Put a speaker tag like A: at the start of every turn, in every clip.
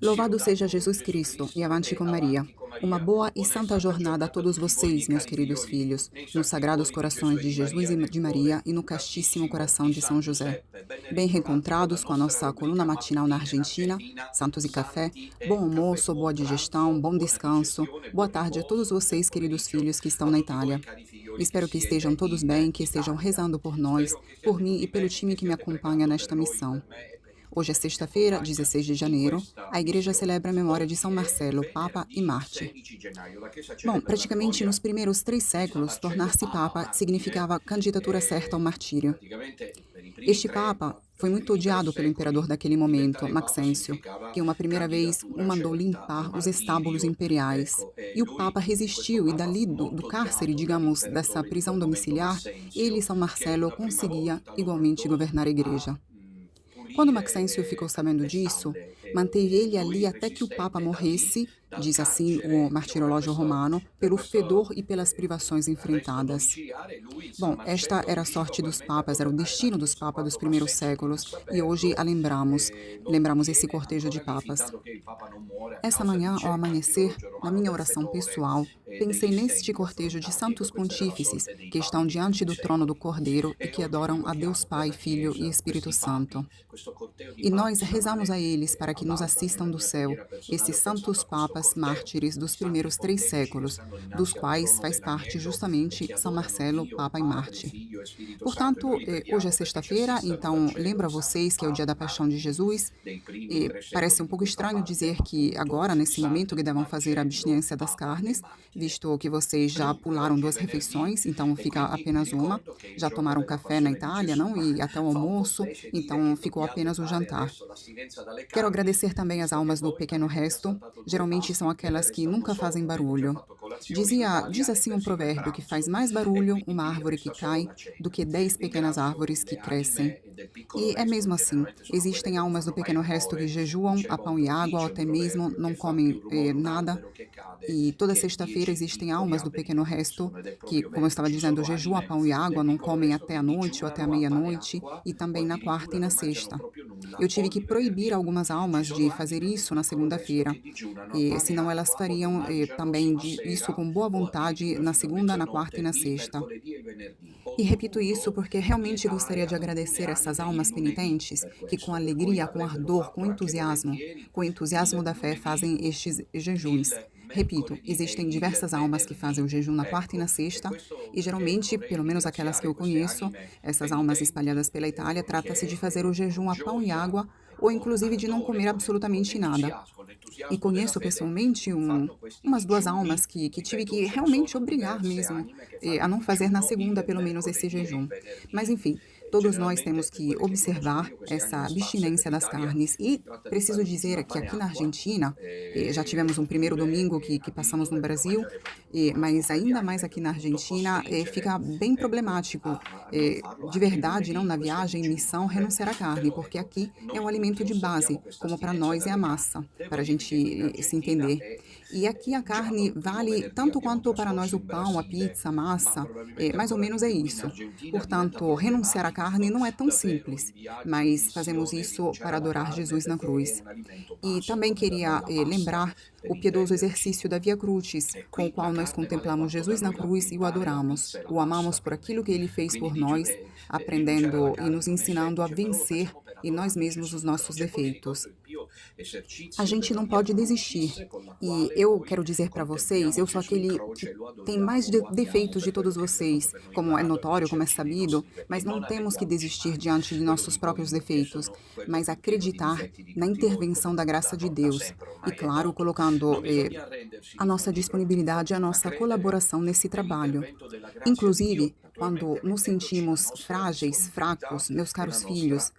A: Louvado seja Jesus Cristo e avante com Maria. Uma boa e santa jornada a todos vocês, meus queridos filhos, nos sagrados corações de Jesus e de Maria e no castíssimo coração de São José. Bem reencontrados com a nossa coluna matinal na Argentina, Santos e Café, bom almoço, boa digestão, bom descanso, boa tarde a todos vocês, queridos filhos que estão na Itália. Espero que estejam todos bem, que estejam rezando por nós, por mim e pelo time que me acompanha nesta missão. Hoje é sexta-feira, 16 de janeiro. A igreja celebra a memória de São Marcelo, Papa e Mártir. Bom, praticamente nos primeiros 3 séculos, tornar-se Papa significava candidatura certa ao martírio. Este Papa foi muito odiado pelo imperador daquele momento, Maxêncio, que uma primeira vez o mandou limpar os estábulos imperiais. E o Papa resistiu e dali do cárcere, digamos, dessa prisão domiciliar, ele, São Marcelo, conseguia igualmente governar a igreja. Quando Maxêncio ficou sabendo disso, manteve ele ali até que o Papa morresse, diz assim o martirológio romano, pelo fedor e pelas privações enfrentadas. Bom, esta era a sorte dos papas, era o destino dos papas dos primeiros séculos, e hoje a lembramos esse cortejo de papas. Essa manhã, ao amanhecer, na minha oração pessoal, pensei neste cortejo de santos pontífices que estão diante do trono do Cordeiro e que adoram a Deus Pai, Filho e Espírito Santo. E nós rezamos a eles para que nos assistam do céu, esses santos papas mártires dos primeiros 3 séculos, dos quais faz parte justamente São Marcelo, Papa e Mártir. Portanto, hoje é sexta-feira, então lembro a vocês que é o dia da Paixão de Jesus, e parece um pouco estranho dizer que agora, nesse momento, que devem fazer a abstinência das carnes, visto que vocês já pularam 2 refeições, então fica apenas uma, já tomaram café na Itália, não? E até o almoço, então ficou apenas o jantar. Quero agradecer também as almas do pequeno resto, geralmente são aquelas que nunca fazem barulho. Diz assim um provérbio que faz mais barulho uma árvore que cai do que 10 pequenas árvores que crescem. E é mesmo assim, existem almas do pequeno resto que jejuam a pão e água, ou até mesmo não comem nada. E toda sexta-feira existem almas do pequeno resto que, como eu estava dizendo, jejuam a pão e água, não comem até a noite ou até a meia-noite, e também na quarta e na sexta. Eu tive que proibir algumas almas de fazer isso na segunda-feira, e senão elas fariam também isso com boa vontade na segunda, na quarta e na sexta. E repito isso porque realmente gostaria de agradecer essas almas penitentes que com alegria, com o entusiasmo da fé fazem estes jejuns. Repito, existem diversas almas que fazem o jejum na quarta e na sexta, e geralmente, pelo menos aquelas que eu conheço, essas almas espalhadas pela Itália, trata-se de fazer o jejum a pão e água, ou inclusive de não comer absolutamente nada. E conheço pessoalmente umas 2 almas que tive que realmente obrigar mesmo a não fazer na segunda, pelo menos, esse jejum. Mas, enfim, todos nós temos que observar essa abstinência das carnes. E preciso dizer que aqui na Argentina, já tivemos um primeiro domingo que passamos no Brasil, mas ainda mais aqui na Argentina, fica bem problemático, de verdade, não na viagem, missão, renunciar à carne, porque aqui é um alimento de base, como para nós é a massa, para a gente se entender. E aqui a carne vale tanto quanto para nós o pão, a pizza, a massa, mais ou menos é isso. Portanto, renunciar à carne não é tão simples, mas fazemos isso para adorar Jesus na cruz. E também queria lembrar o piedoso exercício da Via Crucis, com o qual nós contemplamos Jesus na cruz e o adoramos. O amamos por aquilo que ele fez por nós, aprendendo e nos ensinando a vencer em nós mesmos os nossos defeitos. A gente não pode desistir. E eu quero dizer para vocês, eu sou aquele que tem mais defeitos de todos vocês, como é notório, como é sabido, mas não temos que desistir diante de nossos próprios defeitos, mas acreditar na intervenção da graça de Deus. E, claro, colocando a nossa disponibilidade, a nossa colaboração nesse trabalho. Inclusive, quando nos sentimos frágeis, fracos, meus caros filhos,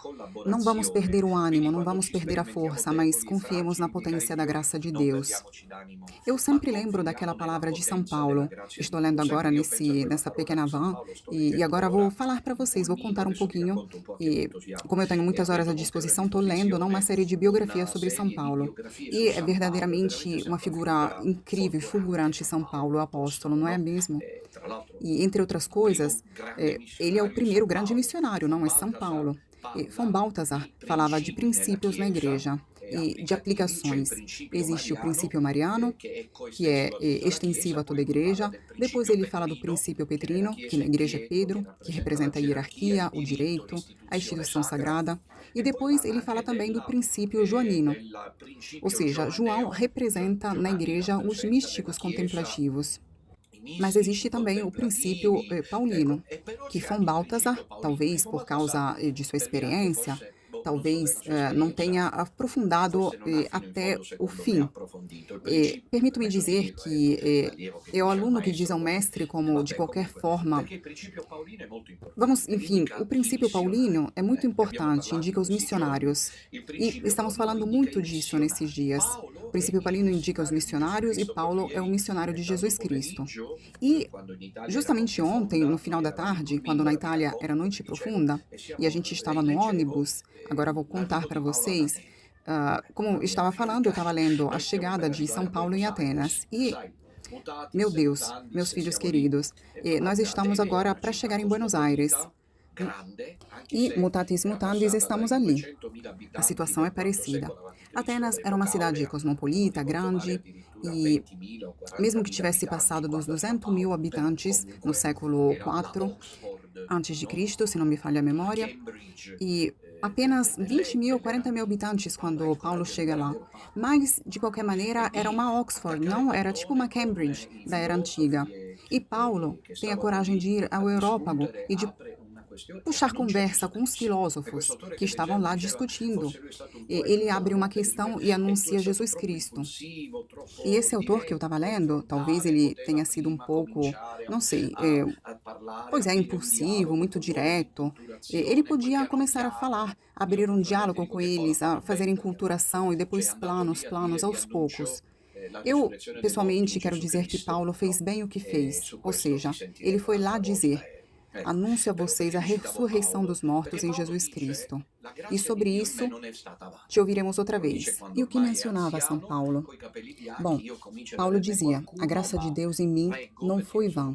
A: não vamos perder o ânimo, não vamos perder a força, mas confiemos na potência da graça de Deus. Eu sempre lembro daquela palavra de São Paulo. Estou lendo agora nessa pequena van e agora vou falar para vocês, vou contar um pouquinho. E como eu tenho muitas horas à disposição, estou lendo uma série de biografias sobre São Paulo. E é verdadeiramente uma figura incrível, fulgurante São Paulo, o apóstolo, não é mesmo? E, entre outras coisas, ele é o primeiro grande missionário, não é São Paulo. E von Balthasar falava de princípios na igreja. e de aplicações. Existe o princípio mariano, que é extensivo a toda a igreja. Depois ele fala do princípio petrino, que na igreja é Pedro, que representa a hierarquia, o direito, a instituição sagrada. E depois ele fala também do princípio joanino, ou seja, João representa na igreja os místicos contemplativos. Mas existe também o princípio paulino, que Von Balthasar, talvez por causa de sua experiência, talvez não tenha aprofundado até o fim. Permito-me dizer que é o aluno que diz ao mestre como, de qualquer forma, vamos, enfim, o princípio paulino é muito importante, indica os missionários. E estamos falando muito disso nesses dias. O princípio paulino indica os missionários e Paulo é o missionário de Jesus Cristo. E justamente ontem, no final da tarde, quando na Itália era noite profunda e a gente estava no ônibus, agora vou contar para vocês, como estava falando, eu estava lendo A Chegada de São Paulo em Atenas. E, meu Deus, meus filhos queridos, nós estamos agora para chegar em Buenos Aires. E, mutatis mutandis, estamos ali. A situação é parecida. Atenas era uma cidade cosmopolita, grande, e mesmo que tivesse passado dos 200 mil habitantes no século IV a.C., se não me falha a memória, e apenas 20 mil, 40 mil habitantes quando Paulo chega lá. Mas, de qualquer maneira, era uma Oxford, não? Era tipo uma Cambridge da era antiga. E Paulo tem a coragem de ir ao Europágo e de puxar conversa com os filósofos que estavam lá discutindo. Ele abre uma questão e anuncia Jesus Cristo. E esse autor que eu estava lendo, talvez ele tenha sido um pouco, não sei, pois é, impulsivo, muito direto. Ele podia começar a falar, abrir um diálogo com eles, a fazer enculturação e depois planos aos poucos. Eu, pessoalmente, quero dizer que Paulo fez bem o que fez, ou seja, ele foi lá dizer: anúncio a vocês a ressurreição dos mortos em Jesus Cristo. E sobre isso, te ouviremos outra vez. E o que mencionava São Paulo? Bom, Paulo dizia, a graça de Deus em mim não foi vã.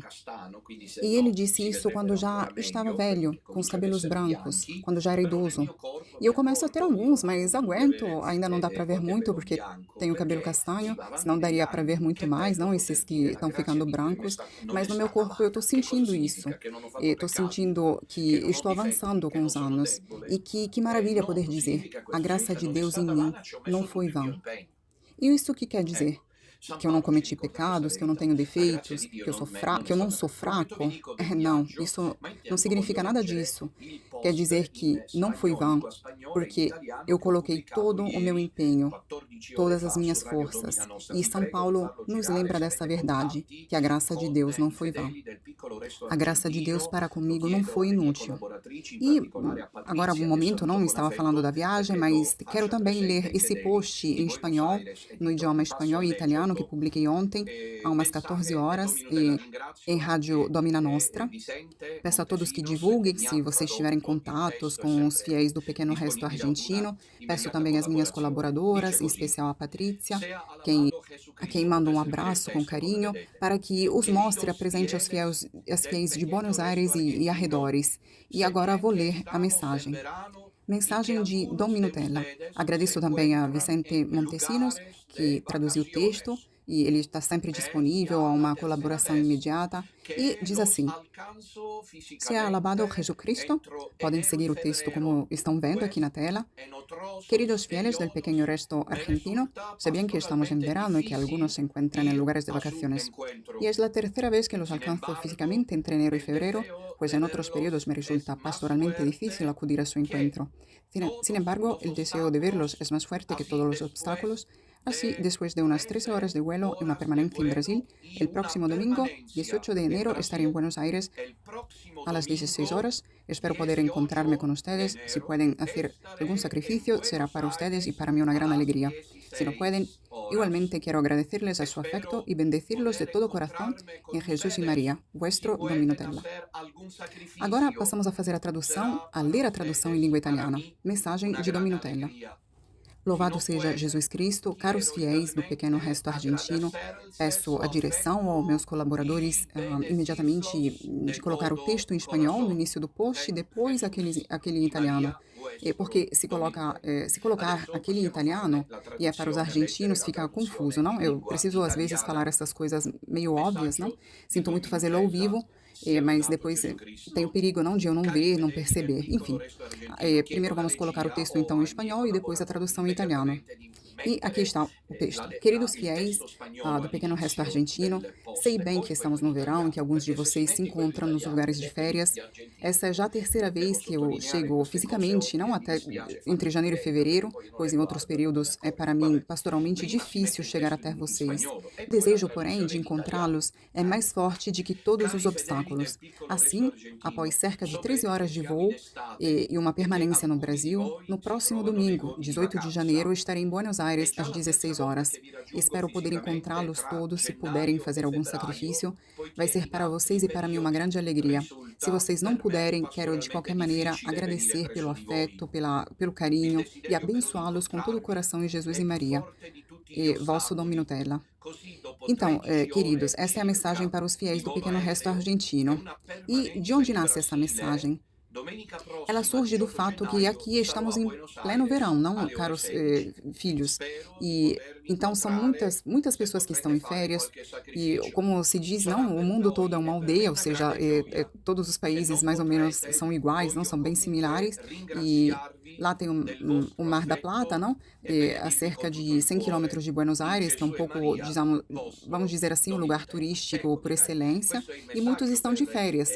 A: E ele disse isso quando já estava velho, com os cabelos brancos, quando já era idoso. E eu começo a ter alguns, mas aguento, ainda não dá para ver muito, porque tenho cabelo castanho, senão daria para ver muito mais, não esses que estão ficando brancos. Mas no meu corpo eu estou sentindo isso. Estou sentindo que estou avançando com os anos. E que maravilha poder dizer, a graça de Deus em mim não foi vã. E isso que quer dizer? Que eu não cometi pecados, que eu não tenho defeitos, que eu não sou fraco? Não, isso não significa nada disso. Quer dizer que não foi vã, porque eu coloquei todo o meu empenho, todas as minhas forças. E São Paulo nos lembra dessa verdade, que a graça de Deus não foi vã. A graça de Deus para comigo não foi inútil. E agora, um momento, não estava falando da viagem, mas quero também ler esse post em espanhol, no idioma espanhol e italiano, que publiquei ontem, há umas 14 horas, em Rádio Domina Nostra. Peço a todos que divulguem, se vocês tiverem contatos com os fiéis do Pequeno Resto Argentino. Peço também às minhas colaboradoras, em especial a Patrícia, a quem mando um abraço com carinho, para que os mostre, apresente aos fiéis de Buenos Aires e arredores. E agora vou ler a mensagem. Mensagem de Dom Minutella. Agradeço também a Vicente Montesinos, que traduziu o texto, e ele está sempre disponível a uma colaboração imediata. E diz assim: Sea alabado Jesucristo. Podem seguir o texto como estão vendo aqui na tela. Queridos fieles del pequeño resto argentino, sé bien que estamos en verano y que algunos se encuentran en lugares de vacaciones. Y es la tercera vez que los alcanzo físicamente entre enero y febrero, pues en otros periodos me resulta pastoralmente difícil acudir a su encuentro. Sin embargo, el deseo de verlos es más fuerte que todos los obstáculos. Así, después de unas 13 horas de vuelo y una permanencia en Brasil, el próximo domingo, 18 de enero, estaré en Buenos Aires a las 16 horas. Espero poder encontrarme con ustedes. Si pueden hacer algún sacrificio, será para ustedes y para mí una gran alegría. Si no pueden, igualmente quiero agradecerles a su afecto y bendecirlos de todo corazón en Jesús y María, vuestro Dom Minutella. Agora passamos a fazer a tradução, a ler a tradução em língua italiana. Mensagem de Dom Minutella. Louvado seja Jesus Cristo, caros fiéis do Pequeno Resto Argentino. Peço a direção aos meus colaboradores imediatamente de colocar o texto em espanhol no início do post e depois aquele em italiano. porque se colocar aquele italiano e é para os argentinos fica confuso, não? Eu preciso às vezes falar essas coisas meio óbvias, não? Sinto muito fazê-lo ao vivo, mas depois tem o perigo, não, de eu não ver, não perceber. Enfim, primeiro vamos colocar o texto então em espanhol e depois a tradução em italiano. E aqui está o texto. Queridos fiéis do pequeno resto argentino, sei bem que estamos no verão e que alguns de vocês se encontram nos lugares de férias. Essa é já a terceira vez que eu chego fisicamente, não até entre janeiro e fevereiro, pois em outros períodos é para mim pastoralmente difícil chegar até vocês. O desejo, porém, de encontrá-los é mais forte de que todos os obstáculos. Assim, após cerca de 13 horas de voo e uma permanência no Brasil, no próximo domingo, 18 de janeiro, estarei em Buenos Aires às 16 horas. Espero poder encontrá-los todos, se puderem fazer algum sacrifício. Vai ser para vocês e para mim uma grande alegria. Se vocês não puderem, quero de qualquer maneira agradecer pelo afeto, pelo carinho e abençoá-los com todo o coração em Jesus e Maria. E vosso Dom Minutella. Então, queridos, essa é a mensagem para os fiéis do pequeno resto argentino. E de onde nasce essa mensagem? Ela surge do fato que aqui estamos em pleno verão, não, caros filhos? E então são muitas pessoas que estão em férias e, como se diz, não, o mundo todo é uma aldeia, ou seja, todos os países mais ou menos são iguais, não são bem similares. E lá tem o Mar da Plata, não? A cerca de 100 quilômetros de Buenos Aires, que é um pouco, vamos dizer assim, um lugar turístico por excelência, e muitos estão de férias.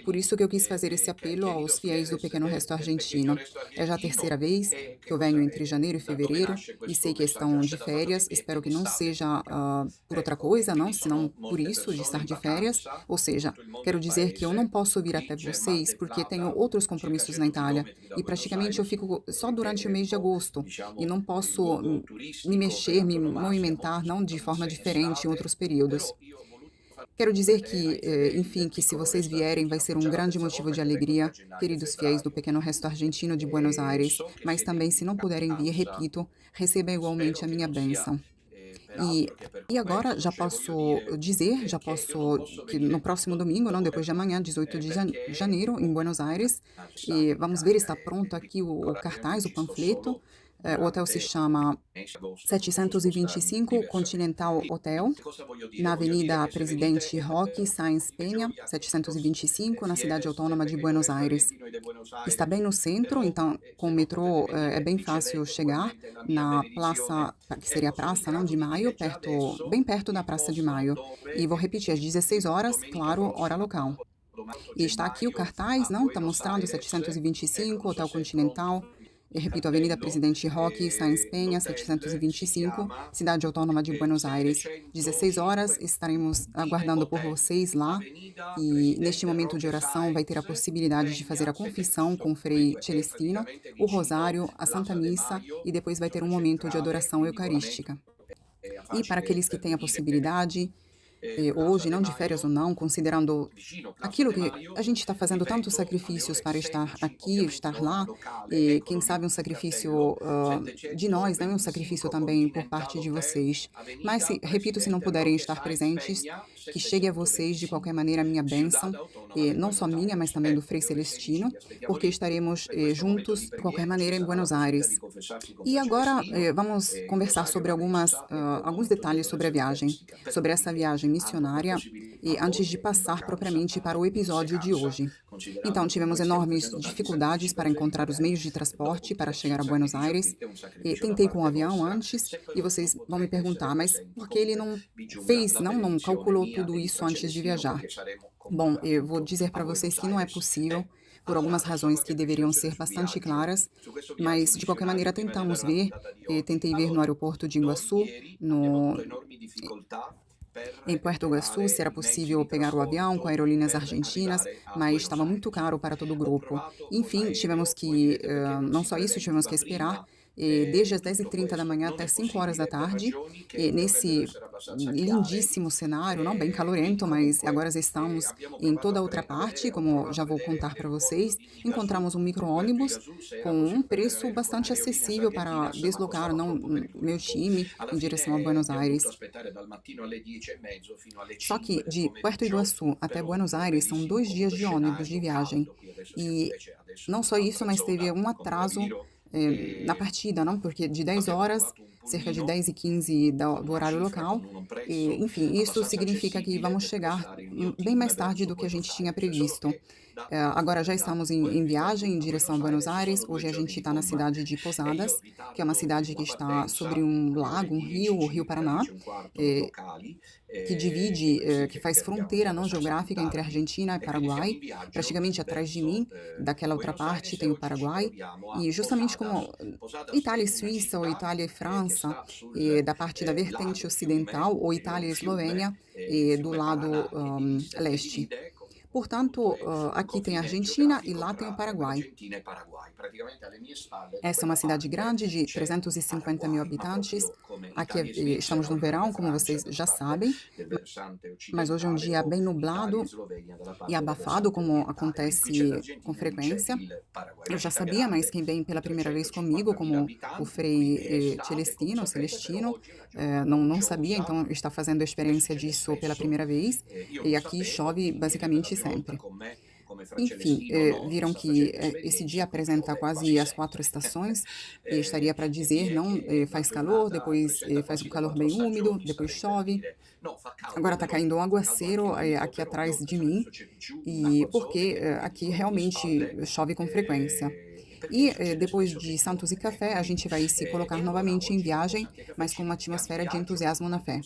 A: Por isso que eu quis fazer esse apelo aos fiéis do pequeno resto argentino. É já a terceira vez que eu venho entre janeiro e fevereiro e sei que estão de férias. Espero que não seja por outra coisa, não, senão por isso de estar de férias. Ou seja, quero dizer que eu não posso vir até vocês porque tenho outros compromissos na Itália e praticamente eu fico só durante o mês de agosto e não posso me mexer, me movimentar, não de forma diferente em outros períodos. Quero dizer que, enfim, que se vocês vierem vai ser um grande motivo de alegria, queridos fiéis do pequeno resto argentino de Buenos Aires, mas também se não puderem vir, repito, recebam igualmente a minha bênção. E agora já posso, que no próximo domingo, não, depois de amanhã, 18 de janeiro, em Buenos Aires, e vamos ver, está pronto aqui o cartaz, o panfleto. O hotel se chama 725 Continental Hotel, na Avenida Presidente Roque Sáenz Peña, 725, na cidade autônoma de Buenos Aires. Está bem no centro, então com o metrô é bem fácil chegar na praça, que seria a Praça, não, de Maio, bem perto da Praça de Maio. E vou repetir, às 16 horas, claro, hora local. E está aqui o cartaz, não? Está mostrando 725, Hotel Continental. Eu repito, Avenida Presidente Roque, Sáenz Peña, 725, Cidade Autônoma de Buenos Aires. 16 horas, estaremos aguardando por vocês lá e neste momento de oração vai ter a possibilidade de fazer a confissão com o Frei Celestino, o Rosário, a Santa Missa e depois vai ter um momento de adoração eucarística. E para aqueles que têm a possibilidade, hoje, não de férias ou não, considerando aquilo que a gente está fazendo tantos sacrifícios para estar aqui, estar lá, e quem sabe um sacrifício de nós, não é um sacrifício também por parte de vocês. Mas, repito, se não puderem estar presentes, que chegue a vocês de qualquer maneira a minha bênção, não só minha, mas também do Frei Celestino, porque estaremos juntos, de qualquer maneira, em Buenos Aires. E agora vamos conversar sobre alguns detalhes sobre a viagem, sobre essa viagem missionária, e antes de passar propriamente para o episódio de hoje. Então, tivemos enormes dificuldades para encontrar os meios de transporte para chegar a Buenos Aires. Tentei com o avião antes, e vocês vão me perguntar, mas por que ele não fez, não calculou tudo isso antes de viajar? Bom, eu vou dizer para vocês que não é possível, por algumas razões que deveriam ser bastante claras, mas de qualquer maneira tentamos ver, tentei ver no aeroporto de Iguaçu, em Puerto Iguaçu, se era possível pegar o avião com aerolíneas argentinas, mas estava muito caro para todo o grupo. Enfim, tivemos que, não só isso, tivemos que esperar. desde as 10h30 da manhã até 5 horas da tarde, nesse lindíssimo cenário, não bem calorento, mas agora estamos em toda a outra parte, como já vou contar para vocês. Encontramos um micro-ônibus com um preço bastante acessível para deslocar, não, meu time em direção a Buenos Aires. Só que de Puerto Iguaçu até Buenos Aires são 2 dias de ônibus de viagem. E não só isso, mas teve um atraso, na partida, não, porque de 10 horas, cerca de 10h15 do horário local, enfim, isso significa que vamos chegar, bem mais tarde do que a gente tinha previsto. Agora já estamos em viagem em direção a Buenos Aires. Hoje a gente está na cidade de Posadas, que é uma cidade que está sobre um lago, um rio, o Rio Paraná, que divide, que faz fronteira não geográfica entre Argentina e Paraguai. Praticamente atrás de mim, daquela outra parte, tem o Paraguai. E justamente como Itália e Suíça, ou Itália e França, da parte da vertente ocidental, ou Itália e Eslovênia, do lado leste. Portanto, aqui tem a Argentina e lá tem o Paraguai. Essa é uma cidade grande de 350 mil habitantes. Aqui estamos no verão, como vocês já sabem, mas hoje é um dia bem nublado e abafado, como acontece com frequência. Eu já sabia, mas quem vem pela primeira vez comigo, como o Frei Celestino, não sabia, então está fazendo a experiência disso pela primeira vez. E aqui chove basicamente sempre. Enfim, viram que esse dia apresenta quase as 4 estações, e estaria para dizer, não, faz calor, depois faz um calor bem úmido, depois chove. Agora está caindo um aguaceiro aqui atrás de mim, e porque aqui realmente chove com frequência. E depois de Santos e Café, a gente vai se colocar novamente em viagem, mas com uma atmosfera de entusiasmo na fé,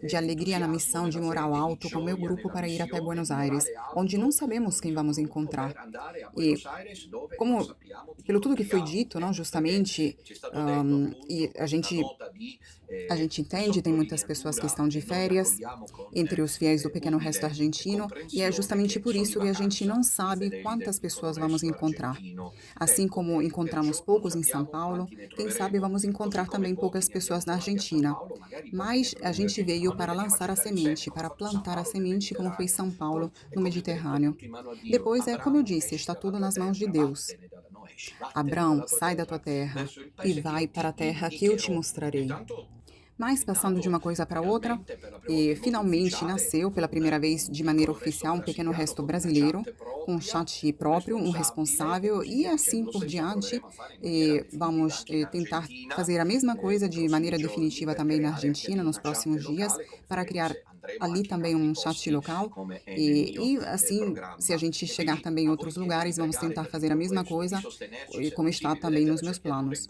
A: de alegria na missão, de moral alto com o meu grupo para ir até Buenos Aires, onde não sabemos quem vamos encontrar. E como, pelo tudo que foi dito, não, justamente, e a gente entende, tem muitas pessoas que estão de férias, entre os fiéis do pequeno resto argentino, e é justamente por isso que a gente não sabe quantas pessoas vamos encontrar. Assim como encontramos poucos em São Paulo, quem sabe vamos encontrar também poucas pessoas na Argentina. Mas a gente veio para lançar a semente, para plantar a semente, como fez São Paulo no Mediterrâneo. Depois como eu disse, está tudo nas mãos de Deus. Abrão, sai da tua terra e vai para a terra que eu te mostrarei. Mas, passando de uma coisa para outra, finalmente nasceu pela primeira vez de maneira oficial um pequeno resto brasileiro, com um chat próprio, um responsável e assim por diante. Vamos tentar fazer a mesma coisa de maneira definitiva também na Argentina nos próximos dias, para criar ali também um chat local. E assim, se a gente chegar também em outros lugares, vamos tentar fazer a mesma coisa, como está também nos meus planos.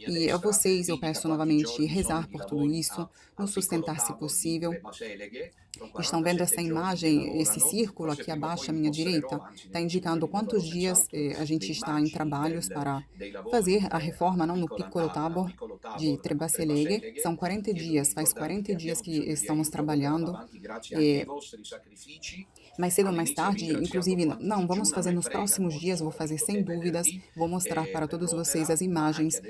A: E a vocês eu peço novamente rezar por tudo isso, nos sustentar se possível. Estão vendo essa imagem, esse círculo aqui abaixo à minha direita? Está indicando quantos dias a gente está em trabalhos para fazer a reforma, não, no Piccolo Tabor de Trebaceleghe. São 40 dias, faz 40 dias que estamos trabalhando. Mais cedo ou mais tarde, inclusive, não, vamos fazer nos próximos dias, vou fazer sem dúvidas, vou mostrar para todos vocês as imagens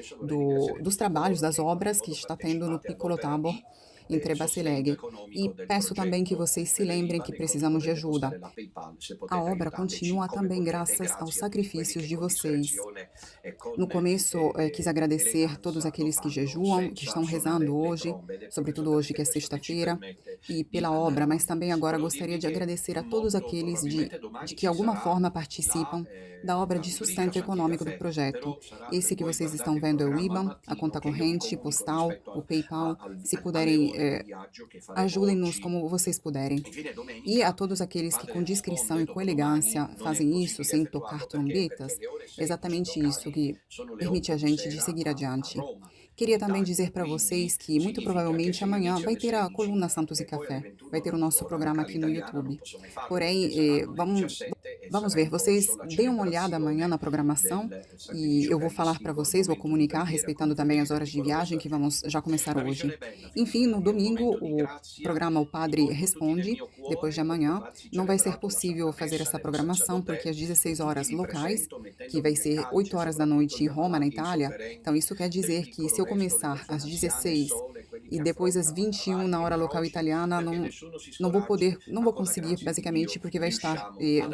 A: dos trabalhos, das obras que está tendo no Piccolo Tabor, em Trebaceleghe. E peço também que vocês se lembrem que precisamos de ajuda. A obra continua também graças aos sacrifícios de vocês. No começo, quis agradecer todos aqueles que jejuam, que estão rezando hoje, sobretudo hoje que é sexta-feira, e pela obra, mas também agora gostaria de agradecer a todos aqueles de que de alguma forma participam da obra de sustento econômico do projeto. Esse que vocês estão vendo é o IBAN, a conta corrente, postal, o PayPal. Se puderem, ajudem-nos como vocês puderem. E a todos aqueles que com discrição e com elegância fazem isso sem tocar trombetas, exatamente isso que permite a gente de seguir adiante. Queria também dizer para vocês que, muito provavelmente, amanhã vai ter a coluna Santos e Café, vai ter o nosso programa aqui no YouTube. Porém, vamos ver, vocês deem uma olhada amanhã na programação e eu vou falar para vocês, vou comunicar, respeitando também as horas de viagem que vamos já começar hoje. Enfim, no domingo, o programa O Padre Responde, depois de amanhã. Não vai ser possível fazer essa programação porque às 16 horas locais, que vai ser 8 horas da noite em Roma, na Itália, então isso quer dizer que se eu começar às 16 e depois às 21 na hora local italiana, não vou poder, não vou conseguir, basicamente, porque vou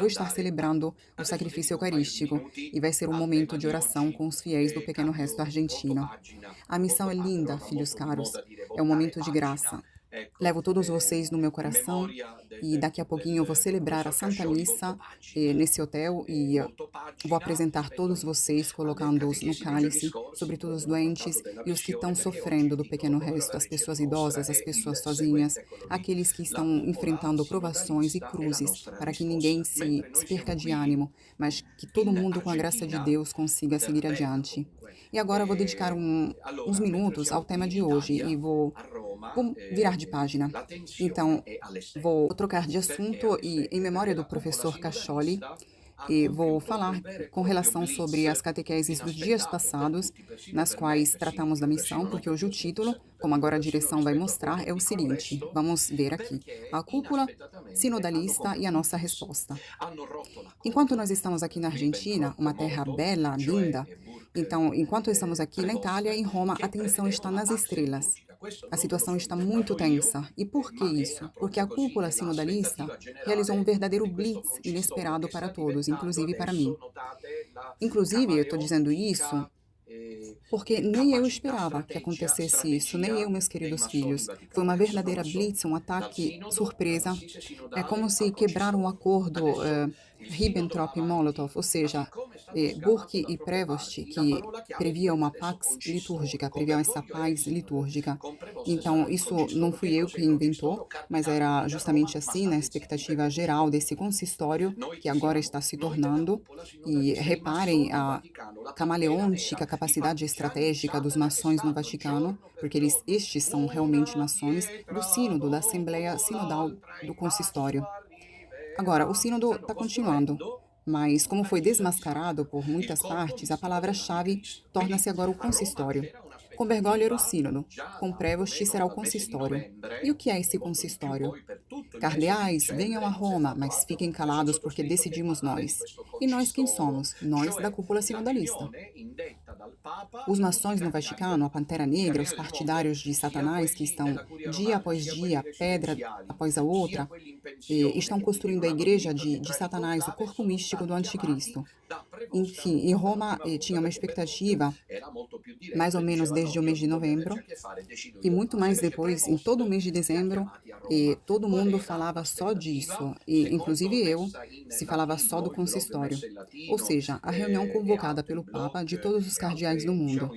A: estar celebrando o sacrifício eucarístico e vai ser um momento de oração com os fiéis do pequeno resto argentino. A missão é linda, filhos caros, é um momento de graça. Levo todos vocês no meu coração e daqui a pouquinho eu vou celebrar a Santa Missa nesse hotel e vou apresentar todos vocês, colocando-os no cálice, sobretudo os doentes e os que estão sofrendo do pequeno resto, as pessoas idosas, as pessoas sozinhas, aqueles que estão enfrentando provações e cruzes, para que ninguém se perca de ânimo, mas que todo mundo, com a graça de Deus, consiga seguir adiante. E agora eu vou dedicar uns minutos ao tema de hoje e vou virar de página. Então, vou trocar de assunto e, em memória do professor Caccioli, e vou falar com relação sobre as catequeses dos dias passados, nas quais tratamos da missão, porque hoje o título, como agora a direção vai mostrar, é o seguinte. Vamos ver aqui. A cúpula sinodalista e a nossa resposta. Enquanto nós estamos aqui na Argentina, uma terra bela, linda, então, enquanto estamos aqui na Itália, em Roma, a tensão está nas estrelas. A situação está muito tensa. E por que isso? Porque a cúpula sinodalista realizou um verdadeiro blitz inesperado para todos, inclusive para mim. Inclusive, eu estou dizendo isso porque nem eu esperava que acontecesse isso, nem eu, meus queridos filhos. Foi uma verdadeira blitz, um ataque surpresa. É como se quebraram um acordo Ribbentrop-Molotov, ou seja, Burke e Prevost, que previa uma pax litúrgica, previa essa paz litúrgica. Então, isso não fui eu que inventou, mas era justamente assim, na expectativa geral desse consistório, que agora está se tornando. E reparem a camaleôntica capacidade estratégica dos maçons no Vaticano, porque estes são realmente maçons, do sínodo, da Assembleia Sinodal do Consistório. Agora, o sínodo está continuando, mas como foi desmascarado por muitas partes, a palavra-chave torna-se agora o consistório. Com Bergoglio era o sínodo, com Prevost será o consistório. E o que é esse consistório? Cardeais, venham a Roma, mas fiquem calados porque decidimos nós. E nós quem somos? Nós da cúpula sinodalista. Os maçons no Vaticano, a Pantera Negra, os partidários de Satanás que estão dia após dia, pedra após a outra, estão construindo a igreja de Satanás, o corpo místico do anticristo. Enfim, em Roma tinha uma expectativa, mais ou menos desde o mês de novembro, e muito mais depois, em todo o mês de dezembro, todo mundo falava só disso, e inclusive eu, se falava só do consistório. Ou seja, a reunião convocada pelo Papa de todos os cardeais do mundo.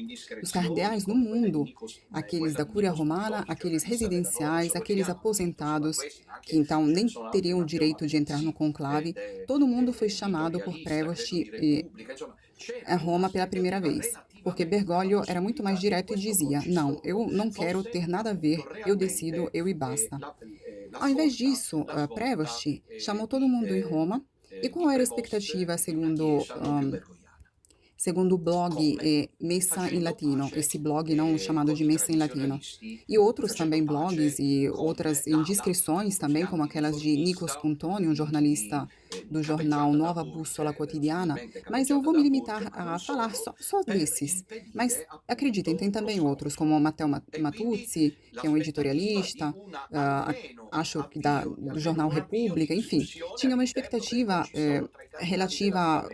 A: Os cardeais do mundo, aqueles da Cúria Romana, aqueles residenciais, aqueles aposentados, que então nem teriam o direito de entrar no conclave, todo mundo foi chamado por Prevost a Roma pela primeira vez, porque Bergoglio era muito mais direto e dizia, não, eu não quero ter nada a ver, eu decido, eu e basta. Ao invés disso, Prevost chamou todo mundo em Roma, e qual era a expectativa segundo o blog Messa em Latino, esse blog não chamado de Messa em Latino, e outros também blogs e outras indiscrições também, como aquelas de Nikos Puntoni, um jornalista do jornal Nova Bússola Quotidiana, mas eu vou me limitar a falar só desses. Mas acreditem, tem também outros, como Matteo Matuzzi, que é um editorialista, acho que do jornal República, enfim, tinha uma expectativa relativa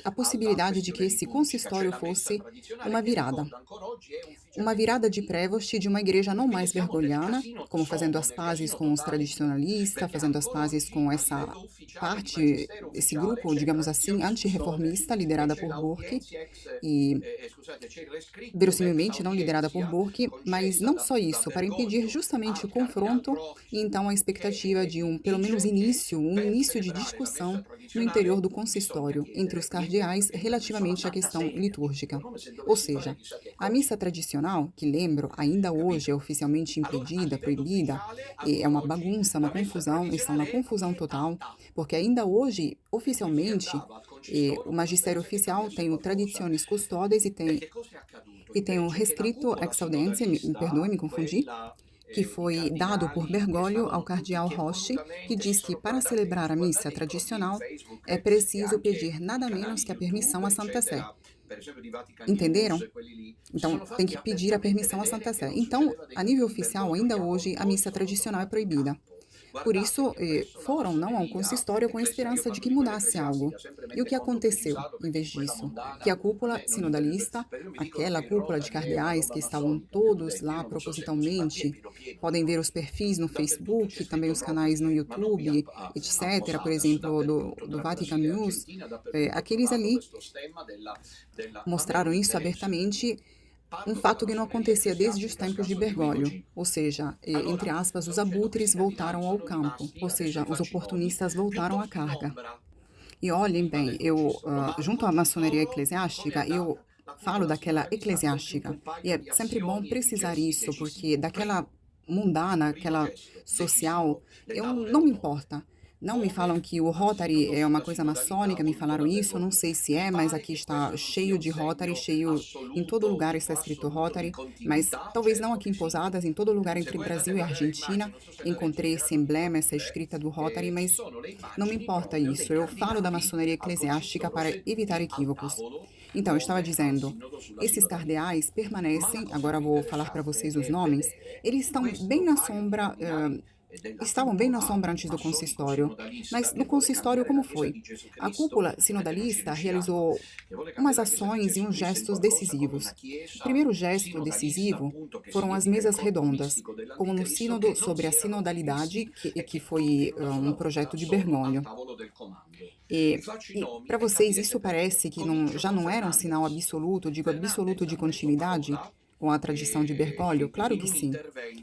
A: à possibilidade de que esse consistório fosse uma virada de Prevost de uma igreja não mais bergogliana, como fazendo as pazes com os tradicionalistas, fazendo as pazes com essa parte esse grupo, digamos assim, antirreformista, liderada por Burke, e verossimilmente não liderada por Burke, mas não só isso, para impedir justamente o confronto e então a expectativa de pelo menos um início de discussão no interior do consistório entre os cardeais relativamente à questão litúrgica. Ou seja, a missa tradicional, que lembro, ainda hoje é oficialmente impedida, proibida, e é uma bagunça, uma confusão, estão na confusão total, porque ainda hoje, oficialmente, o magistério oficial tem o Traditionis Custodes e tem o Rescrito Ex Audientiae, me perdoe, me confundi, que foi dado por Bergoglio ao cardeal Roche, que diz que para celebrar a missa tradicional é preciso pedir nada menos que a permissão à Santa Sé. Entenderam? Então, tem que pedir a permissão à Santa Sé. Então, a nível oficial, ainda hoje, a missa tradicional é proibida. Por isso, foram não a um consistório com a esperança de que mudasse algo. E o que aconteceu, em vez disso? Que a cúpula sinodalista, aquela cúpula de cardeais que estavam todos lá propositalmente, podem ver os perfis no Facebook, também os canais no YouTube, etc., por exemplo, do Vatican News, aqueles ali mostraram isso abertamente, um fato que não acontecia desde os tempos de Bergoglio, ou seja, entre aspas, os abutres voltaram ao campo, ou seja, os oportunistas voltaram à carga. E olhem bem, junto à maçonaria eclesiástica, eu falo daquela eclesiástica, e é sempre bom precisar isso, porque daquela mundana, aquela social, não me importa. Não me falam que o Rotary é uma coisa maçônica, me falaram isso, não sei se é, mas aqui está cheio de Rotary, em todo lugar está escrito Rotary, mas talvez não aqui em Posadas, em todo lugar entre Brasil e Argentina, encontrei esse emblema, essa escrita do Rotary, mas não me importa isso, eu falo da maçonaria eclesiástica para evitar equívocos. Então, eu estava dizendo, esses cardeais permanecem, agora vou falar para vocês os nomes, eles estão bem na sombra, estavam bem na sombra antes do consistório. Mas no consistório, como foi? A cúpula sinodalista realizou umas ações e uns gestos decisivos. O primeiro gesto decisivo foram as mesas redondas, como no sínodo sobre a sinodalidade, que foi um projeto de Bergoglio. E para vocês, isso parece que já não era um sinal absoluto, digo absoluto de continuidade com a tradição de Bergoglio? Claro que sim.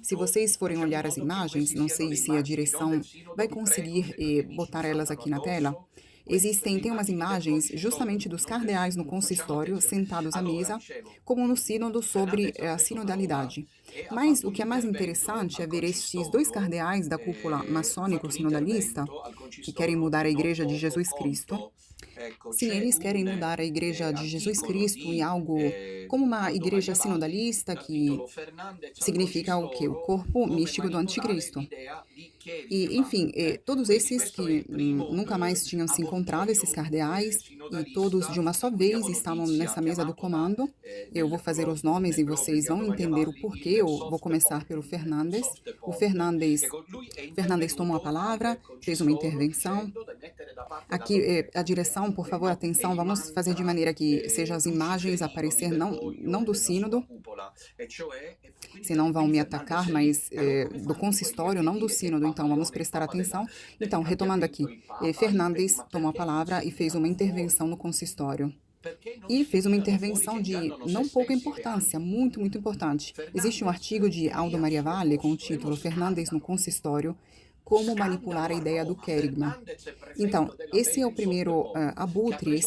A: Se vocês forem olhar as imagens, não sei se a direção vai conseguir botar elas aqui na tela, tem umas imagens justamente dos cardeais no consistório, sentados à mesa, como no sínodo sobre a sinodalidade. Mas o que é mais interessante é ver estes dois cardeais da cúpula maçônico-sinodalista, que querem mudar a Igreja de Jesus Cristo. Sim, eles querem mudar a Igreja de Jesus Cristo em algo como uma igreja sinodalista, que significa o quê? O corpo místico do anticristo. E, enfim, todos esses que nunca mais tinham se encontrado, esses cardeais, e todos de uma só vez estavam nessa mesa do comando. Eu vou fazer os nomes e vocês vão entender o porquê. Eu vou começar pelo Fernandes. O Fernandes tomou a palavra, fez uma intervenção. Aqui, a direção, por favor, atenção, vamos fazer de maneira que sejam as imagens aparecer, não do sínodo, senão vão me atacar, mas do consistório, não do sínodo, então vamos prestar atenção. Então, retomando aqui, Fernandes tomou a palavra e fez uma intervenção no consistório. E fez uma intervenção de não pouca importância, muito, muito importante. Existe um artigo de Aldo Maria Valle com o título Fernandes no Consistório, como manipular a ideia do querigma. Então, esse é o primeiro abutre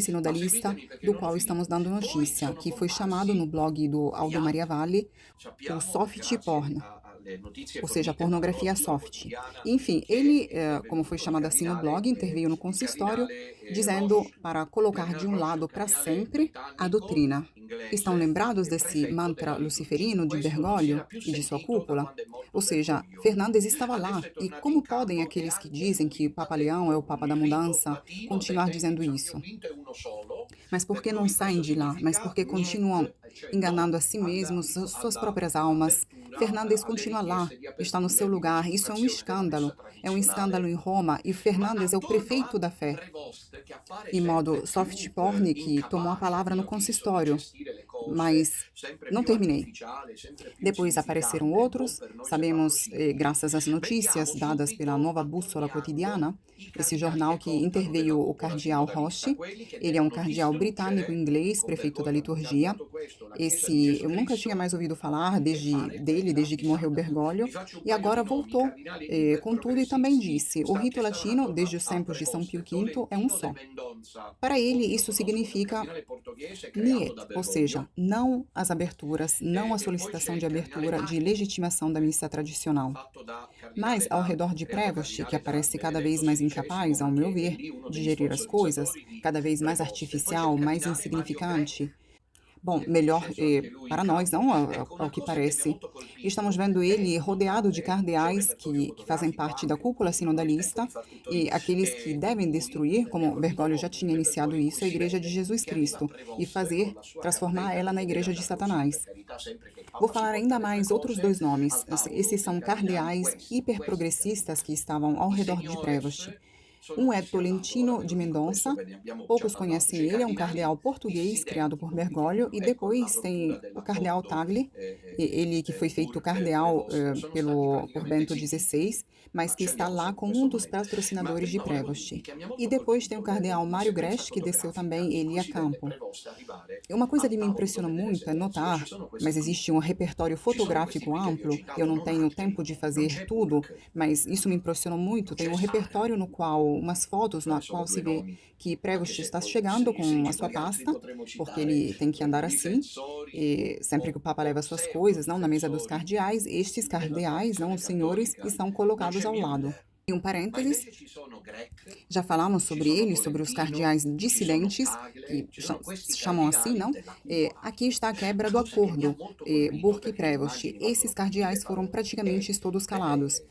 A: sinodalista do qual estamos dando notícia, que foi chamado no blog do Aldo Maria Valle o soft porn, ou seja, a pornografia soft. Enfim, ele, como foi chamado assim no blog, interveio no consistório, dizendo para colocar de um lado para sempre a doutrina. Estão lembrados desse mantra luciferino de Bergoglio e de sua cúpula? Ou seja, Fernandes estava lá, e como podem aqueles que dizem que o Papa Leão é o Papa da Mudança continuar dizendo isso? Mas por que não saem de lá? Mas por que continuam enganando a si mesmos, suas próprias almas. Fernandes continua lá, está no seu lugar. Isso é um escândalo em Roma, e Fernandes é o prefeito da fé, em modo soft porn, que tomou a palavra no consistório. Mas não terminei. Depois apareceram outros, sabemos, graças às notícias dadas pela Nova Bússola Quotidiana, esse jornal que interveio o cardeal Roche. Ele é um cardeal britânico-inglês, prefeito da liturgia. Eu nunca tinha mais ouvido falar desde que morreu Bergoglio, e agora voltou com tudo, e também disse: o rito latino, desde os tempos de São Pio V, é um só. Para ele, isso significa niet, ou seja, não às aberturas, não à solicitação de abertura, de legitimação da missa tradicional. Mas, ao redor de Prevost, que aparece cada vez mais incapaz, ao meu ver, de gerir as coisas, cada vez mais artificial, mais insignificante, bom, melhor para nós, não ao que parece. Estamos vendo ele rodeado de cardeais que fazem parte da cúpula sinodalista, e aqueles que devem destruir, como Bergoglio já tinha iniciado isso, a Igreja de Jesus Cristo, e transformar ela na Igreja de Satanás. Vou falar ainda mais outros dois nomes. Esses são cardeais hiperprogressistas que estavam ao redor de Prevost. Um é Tolentino de Mendonça, poucos conhecem ele, é um cardeal português criado por Bergoglio, e depois tem o cardeal Tagle, ele que foi feito cardeal por Bento XVI, mas que está lá como um dos patrocinadores de Prevost. E depois tem o cardeal Mário Grech, que desceu também ele a campo. Uma coisa que me impressiona muito é notar, mas existe um repertório fotográfico amplo, eu não tenho tempo de fazer tudo, mas isso me impressionou muito, tem um repertório no qual, umas fotos na qual se vê que Prevost está chegando com a sua pasta, porque ele tem que andar assim, e sempre que o Papa leva suas coisas, não, na mesa dos cardeais, estes cardeais, não, os senhores, estão colocados ao lado. Em um parênteses, já falamos sobre eles, sobre os cardeais dissidentes, que chamam assim, não? Aqui está a quebra do acordo, Burke e Prevost. Esses cardeais foram praticamente todos calados.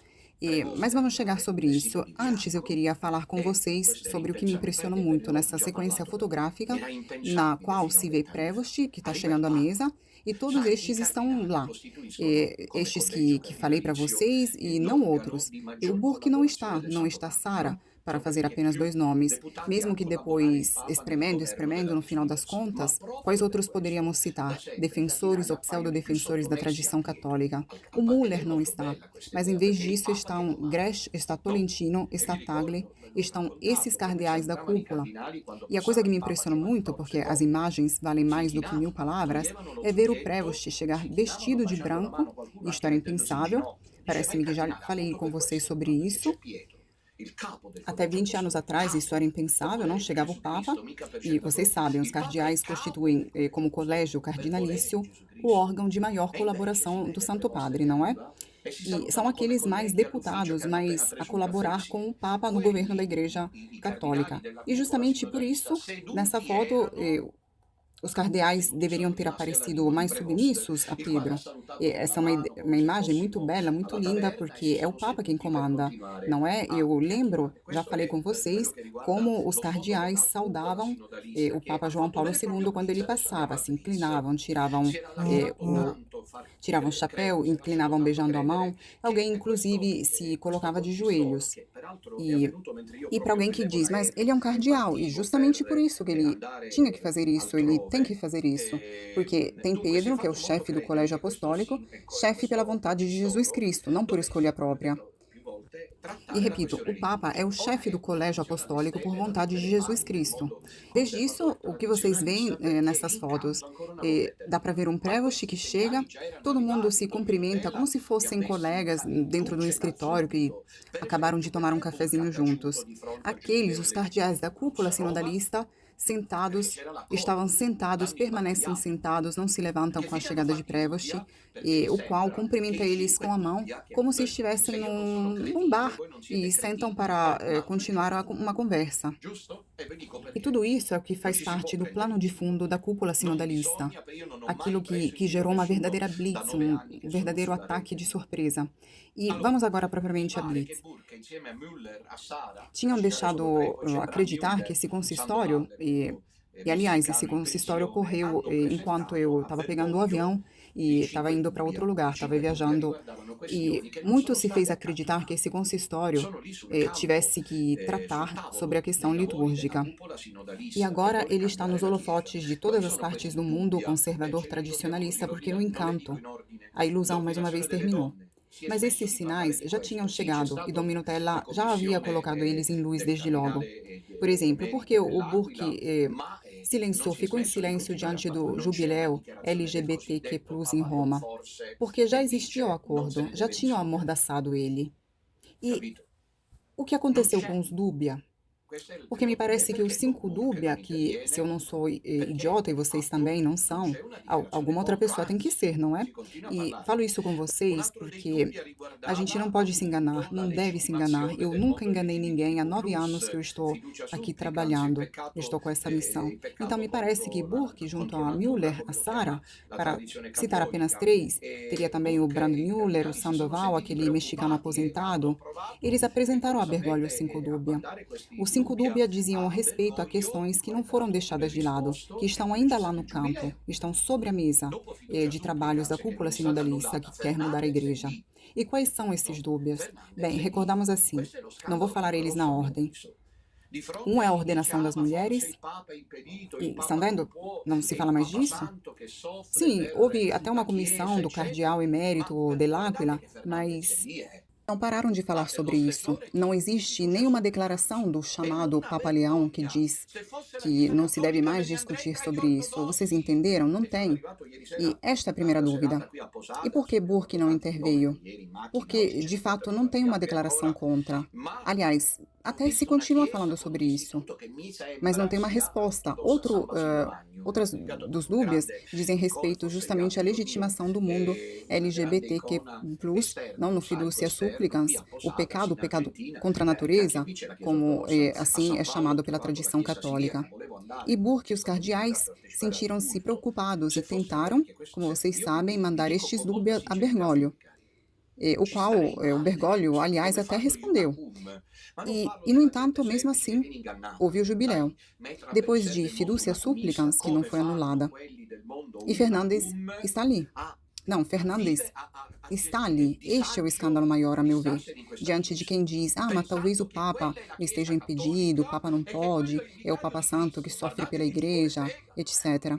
A: Mas vamos chegar sobre isso. Antes eu queria falar com vocês sobre o que me impressiona muito nessa sequência fotográfica, na qual se vê Prevost, que está chegando à mesa, e todos estes estão lá. Estes que falei para vocês e não outros. E o Burke não está Sara, para fazer apenas dois nomes, mesmo que depois, espremendo, no final das contas, quais outros poderíamos citar? Defensores ou pseudo-defensores da tradição católica. O Müller não está, mas em vez disso estão Grech, está Tolentino, está Tagle, estão esses cardeais da cúpula. E a coisa que me impressiona muito, porque as imagens valem mais do que 1000 palavras, é ver o Prevost chegar vestido de branco, isto era impensável, parece-me que já falei com vocês sobre isso. Até 20 anos atrás, isso era impensável, não chegava o Papa, e vocês sabem, os cardeais constituem, como colégio cardinalício, o órgão de maior colaboração do Santo Padre, não é? E são aqueles mais deputados, mais a colaborar com o Papa no governo da Igreja Católica. E justamente por isso, nessa foto, os cardeais deveriam ter aparecido mais submissos a Pedro. Essa é uma imagem muito bela, muito linda, porque é o Papa quem comanda, não é? Eu lembro, já falei com vocês, como os cardeais saudavam o Papa João Paulo II quando ele passava, se inclinavam, tiravam o chapéu, inclinavam beijando a mão. Alguém, inclusive, se colocava de joelhos. E para alguém que diz, mas ele é um cardeal, e justamente por isso que ele tinha que fazer isso, ele tem que fazer isso, porque tem Pedro, que é o chefe do colégio apostólico, chefe pela vontade de Jesus Cristo, não por escolha própria. E repito, o Papa é o chefe do colégio apostólico por vontade de Jesus Cristo. Desde isso, o que vocês veem nessas fotos, dá para ver um Prevost que chega, todo mundo se cumprimenta como se fossem colegas dentro do escritório que acabaram de tomar um cafezinho juntos. Aqueles, os cardeais da cúpula sinodalista, estavam sentados, permanecem sentados, não se levantam com a chegada de Prevost, o qual cumprimenta eles com a mão, como se estivessem num bar, e sentam para continuar uma conversa. E tudo isso é o que faz parte do plano de fundo da cúpula sinodalista, aquilo que gerou uma verdadeira blitz, um verdadeiro ataque de surpresa. E vamos agora propriamente à blitz. Tinham deixado acreditar que esse consistório, E, aliás, esse consistório ocorreu enquanto eu estava pegando o avião e estava indo para outro lugar, estava viajando. E muito se fez acreditar que esse consistório tivesse que tratar sobre a questão litúrgica. E agora ele está nos holofotes de todas as partes do mundo conservador tradicionalista, porque, no encanto, a ilusão mais uma vez terminou. Mas esses sinais já tinham chegado e Dom Minutella já havia colocado eles em luz desde logo. Por exemplo, porque o Burke ficou em silêncio diante do jubileu LGBTQ+ em Roma? Porque já existia o acordo, já tinham amordaçado ele. E o que aconteceu com os Dúbia? Porque me parece que os 5 dúbia, que se eu não sou idiota e vocês também não são, alguma outra pessoa tem que ser, não é? E falo isso com vocês porque a gente não pode se enganar, não deve se enganar. Eu nunca enganei ninguém há 9 anos que eu estou aqui trabalhando, eu estou com essa missão. Então me parece que Burke, junto a Müller, a Sara, para citar apenas 3, teria também o Brand Müller, o Sandoval, aquele mexicano aposentado, eles apresentaram a Bergoglio os 5 dúbia. Os 5 dúbia diziam respeito a questões que não foram deixadas de lado, que estão ainda lá no campo, estão sobre a mesa de trabalhos da cúpula sinodalista que quer mudar a igreja. E quais são esses dúbias? Bem, recordamos assim, não vou falar eles na ordem. Um é a ordenação das mulheres, e estão vendo? Não se fala mais disso? Sim, houve até uma comissão do cardeal emérito Dell'Aquila, mas não pararam de falar sobre isso. Não existe nenhuma declaração do chamado Papa Leão que diz que não se deve mais discutir sobre isso. Vocês entenderam? Não tem. E esta é a primeira dúvida. E por que Burke não interveio? Porque, de fato, não tem uma declaração contra. Aliás, até se continua falando sobre isso, mas não tem uma resposta. Outras dos dúbias dizem respeito justamente à legitimação do mundo LGBTQ+, não no fiducia supplicans, o pecado contra a natureza, como assim é chamado pela tradição católica. E Burke e os cardeais sentiram-se preocupados e tentaram, como vocês sabem, mandar estes dúbias a Bergoglio, o qual o Bergoglio, aliás, até respondeu. No entanto, mesmo assim, houve o jubileu, depois de Fiducia Supplicans, que não foi anulada. E Fernandes está ali. Não, Fernandes está ali. Este é o escândalo maior, a meu ver. Diante de quem diz, mas talvez o Papa esteja impedido, o Papa não pode, é o Papa Santo que sofre pela igreja, etc.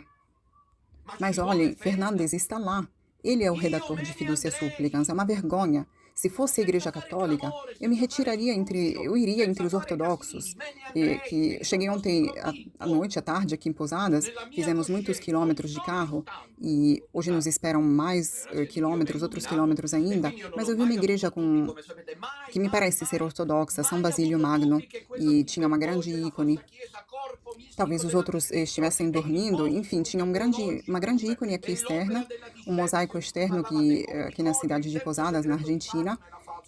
A: Mas olhem, Fernandes está lá. Ele é o redator de Fiducia Supplicans. É uma vergonha. Se fosse a Igreja Católica, eu iria entre os ortodoxos. Que cheguei ontem à noite, à tarde, aqui em Posadas, fizemos muitos quilômetros de carro e hoje nos esperam mais quilômetros, outros quilômetros ainda, mas eu vi uma igreja que me parece ser ortodoxa, São Basílio Magno, e tinha uma grande ícone. Talvez os outros estivessem dormindo, enfim, tinha uma grande ícone aqui externa, um mosaico externo aqui na cidade de Posadas, na Argentina,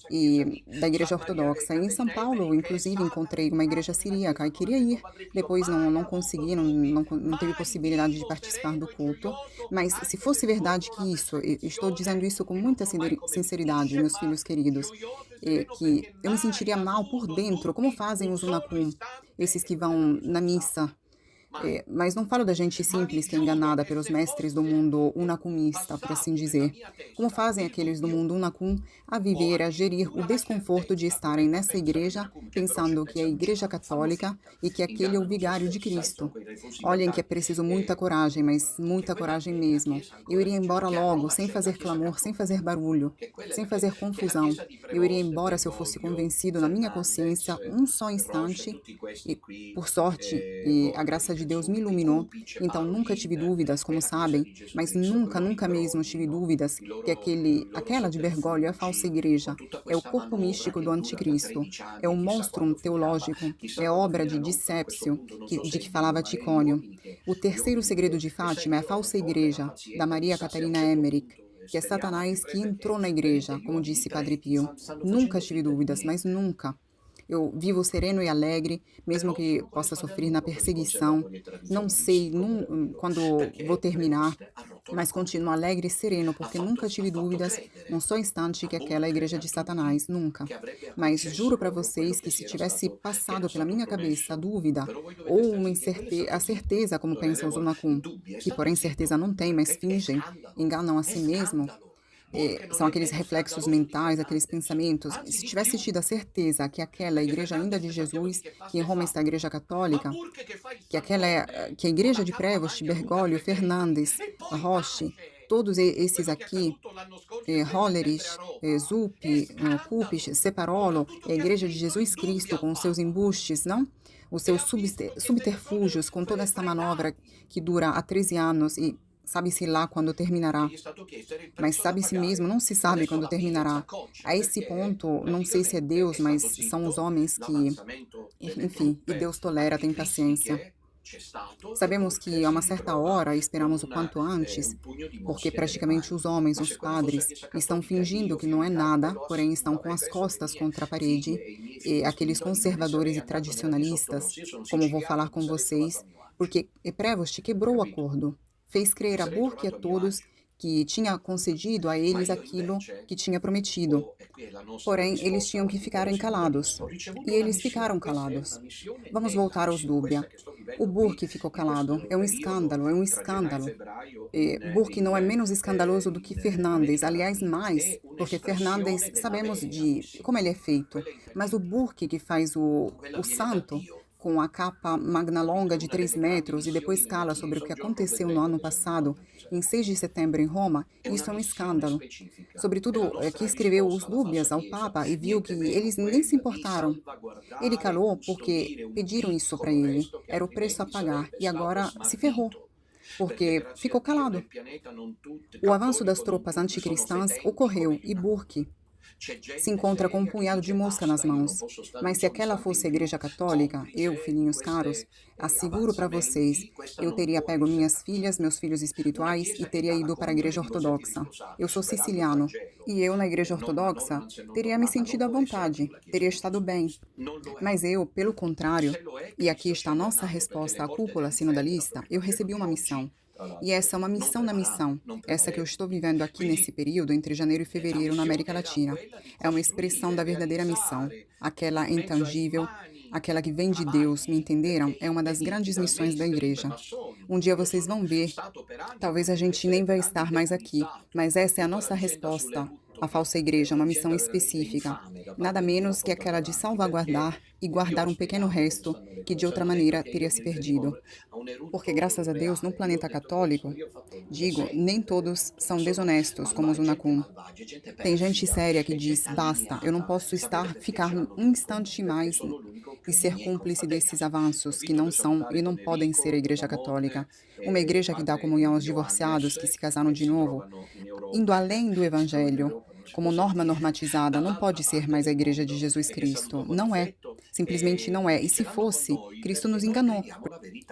A: e da igreja ortodoxa. E em São Paulo, inclusive, encontrei uma igreja siríaca e queria ir. Depois não consegui, não teve possibilidade de participar do culto. Mas se fosse verdade que isso, estou dizendo isso com muita sinceridade, meus filhos queridos, que eu me sentiria mal por dentro, como fazem os Unacum, esses que vão na missa. Mas não falo da gente simples que é enganada pelos mestres do mundo unacumista, por assim dizer. Como fazem aqueles do mundo unacum a viver, a gerir o desconforto de estarem nessa igreja, pensando que é a igreja católica e que aquele é o vigário de Cristo. Olhem que é preciso muita coragem, mas muita coragem mesmo. Eu iria embora logo, sem fazer clamor, sem fazer barulho, sem fazer confusão. Eu iria embora se eu fosse convencido na minha consciência um só instante, e, por sorte, a graça de Deus me iluminou, então nunca tive dúvidas, como sabem, mas nunca mesmo tive dúvidas que aquela de Bergoglio é a falsa igreja, é o corpo místico do anticristo, é o monstrum teológico, é a obra de Disceptio, de que falava Ticônio. O terceiro segredo de Fátima é a falsa igreja, da Maria Catarina Emmerich, que é Satanás que entrou na igreja, como disse Padre Pio. Nunca tive dúvidas, mas nunca. Eu vivo sereno e alegre, mesmo que possa sofrer na perseguição. Não sei quando vou terminar, mas continuo alegre e sereno, porque nunca tive dúvidas, um só instante, que aquela é a igreja de Satanás, nunca. Mas juro para vocês que se tivesse passado pela minha cabeça a dúvida, ou a certeza, como pensa o Zonacum, que porém certeza não tem, mas fingem, enganam a si mesmo, são aqueles reflexos mentais, aqueles pensamentos. Se tivesse tido a certeza que aquela é a igreja ainda de Jesus, que em Roma está a igreja católica, que a igreja de Prevost, Bergoglio, Fernandes, Roche, todos esses aqui, Hollerich, Zuppi, Kupich, Separolo, é a igreja de Jesus Cristo com os seus embustes, não? Os seus subterfúgios, com toda esta manobra que dura há 13 anos e sabe-se lá quando terminará. Mas sabe-se mesmo, não se sabe quando terminará. A esse ponto, não sei se é Deus, mas são os homens que, enfim, e Deus tolera, tem paciência. Sabemos que a uma certa hora, esperamos o quanto antes, porque praticamente os homens, os padres, estão fingindo que não é nada, porém estão com as costas contra a parede, e aqueles conservadores e tradicionalistas, como vou falar com vocês, porque Prevost quebrou o acordo, fez crer a Burke e a todos que tinha concedido a eles aquilo que tinha prometido. Porém, eles tinham que ficarem calados. E eles ficaram calados. Vamos voltar aos Dúbia. O Burke ficou calado. É um escândalo, é um escândalo. Burke não é menos escandaloso do que Fernandes, aliás, mais, porque Fernandes sabemos de como ele é feito. Mas o Burke que faz o santo, com a capa magna longa de 3 metros e depois cala sobre o que aconteceu no ano passado, em 6 de setembro em Roma, isso é um escândalo. Sobretudo, que escreveu os Dúbias ao Papa e viu que eles nem se importaram. Ele calou porque pediram isso para ele, era o preço a pagar, e agora se ferrou, porque ficou calado. O avanço das tropas anticristãs ocorreu e Burke se encontra com um punhado de mosca nas mãos. Mas se aquela fosse a Igreja Católica, eu, filhinhos caros, asseguro para vocês, eu teria pego minhas filhas, meus filhos espirituais e teria ido para a Igreja Ortodoxa. Eu sou siciliano e eu, na Igreja Ortodoxa, teria me sentido à vontade, teria estado bem. Mas eu, pelo contrário, e aqui está a nossa resposta à cúpula sinodalista, eu recebi uma missão. E essa é uma missão na missão, essa que eu estou vivendo aqui nesse período entre janeiro e fevereiro na América Latina. É uma expressão da verdadeira missão, aquela intangível, aquela que vem de Deus, me entenderam? É uma das grandes missões da igreja. Um dia vocês vão ver, talvez a gente nem vai estar mais aqui, mas essa é a nossa resposta à falsa igreja, uma missão específica, nada menos que aquela de salvaguardar e guardar um pequeno resto que de outra maneira teria se perdido. Porque, graças a Deus, no planeta católico, digo, nem todos são desonestos, como os Unacum. Tem gente séria que diz, basta, eu não posso ficar um instante mais e ser cúmplice desses avanços que não são e não podem ser a Igreja Católica. Uma igreja que dá comunhão aos divorciados que se casaram de novo, indo além do Evangelho, como norma normatizada, não pode ser mais a Igreja de Jesus Cristo. Não é. Simplesmente não é. E se fosse, Cristo nos enganou.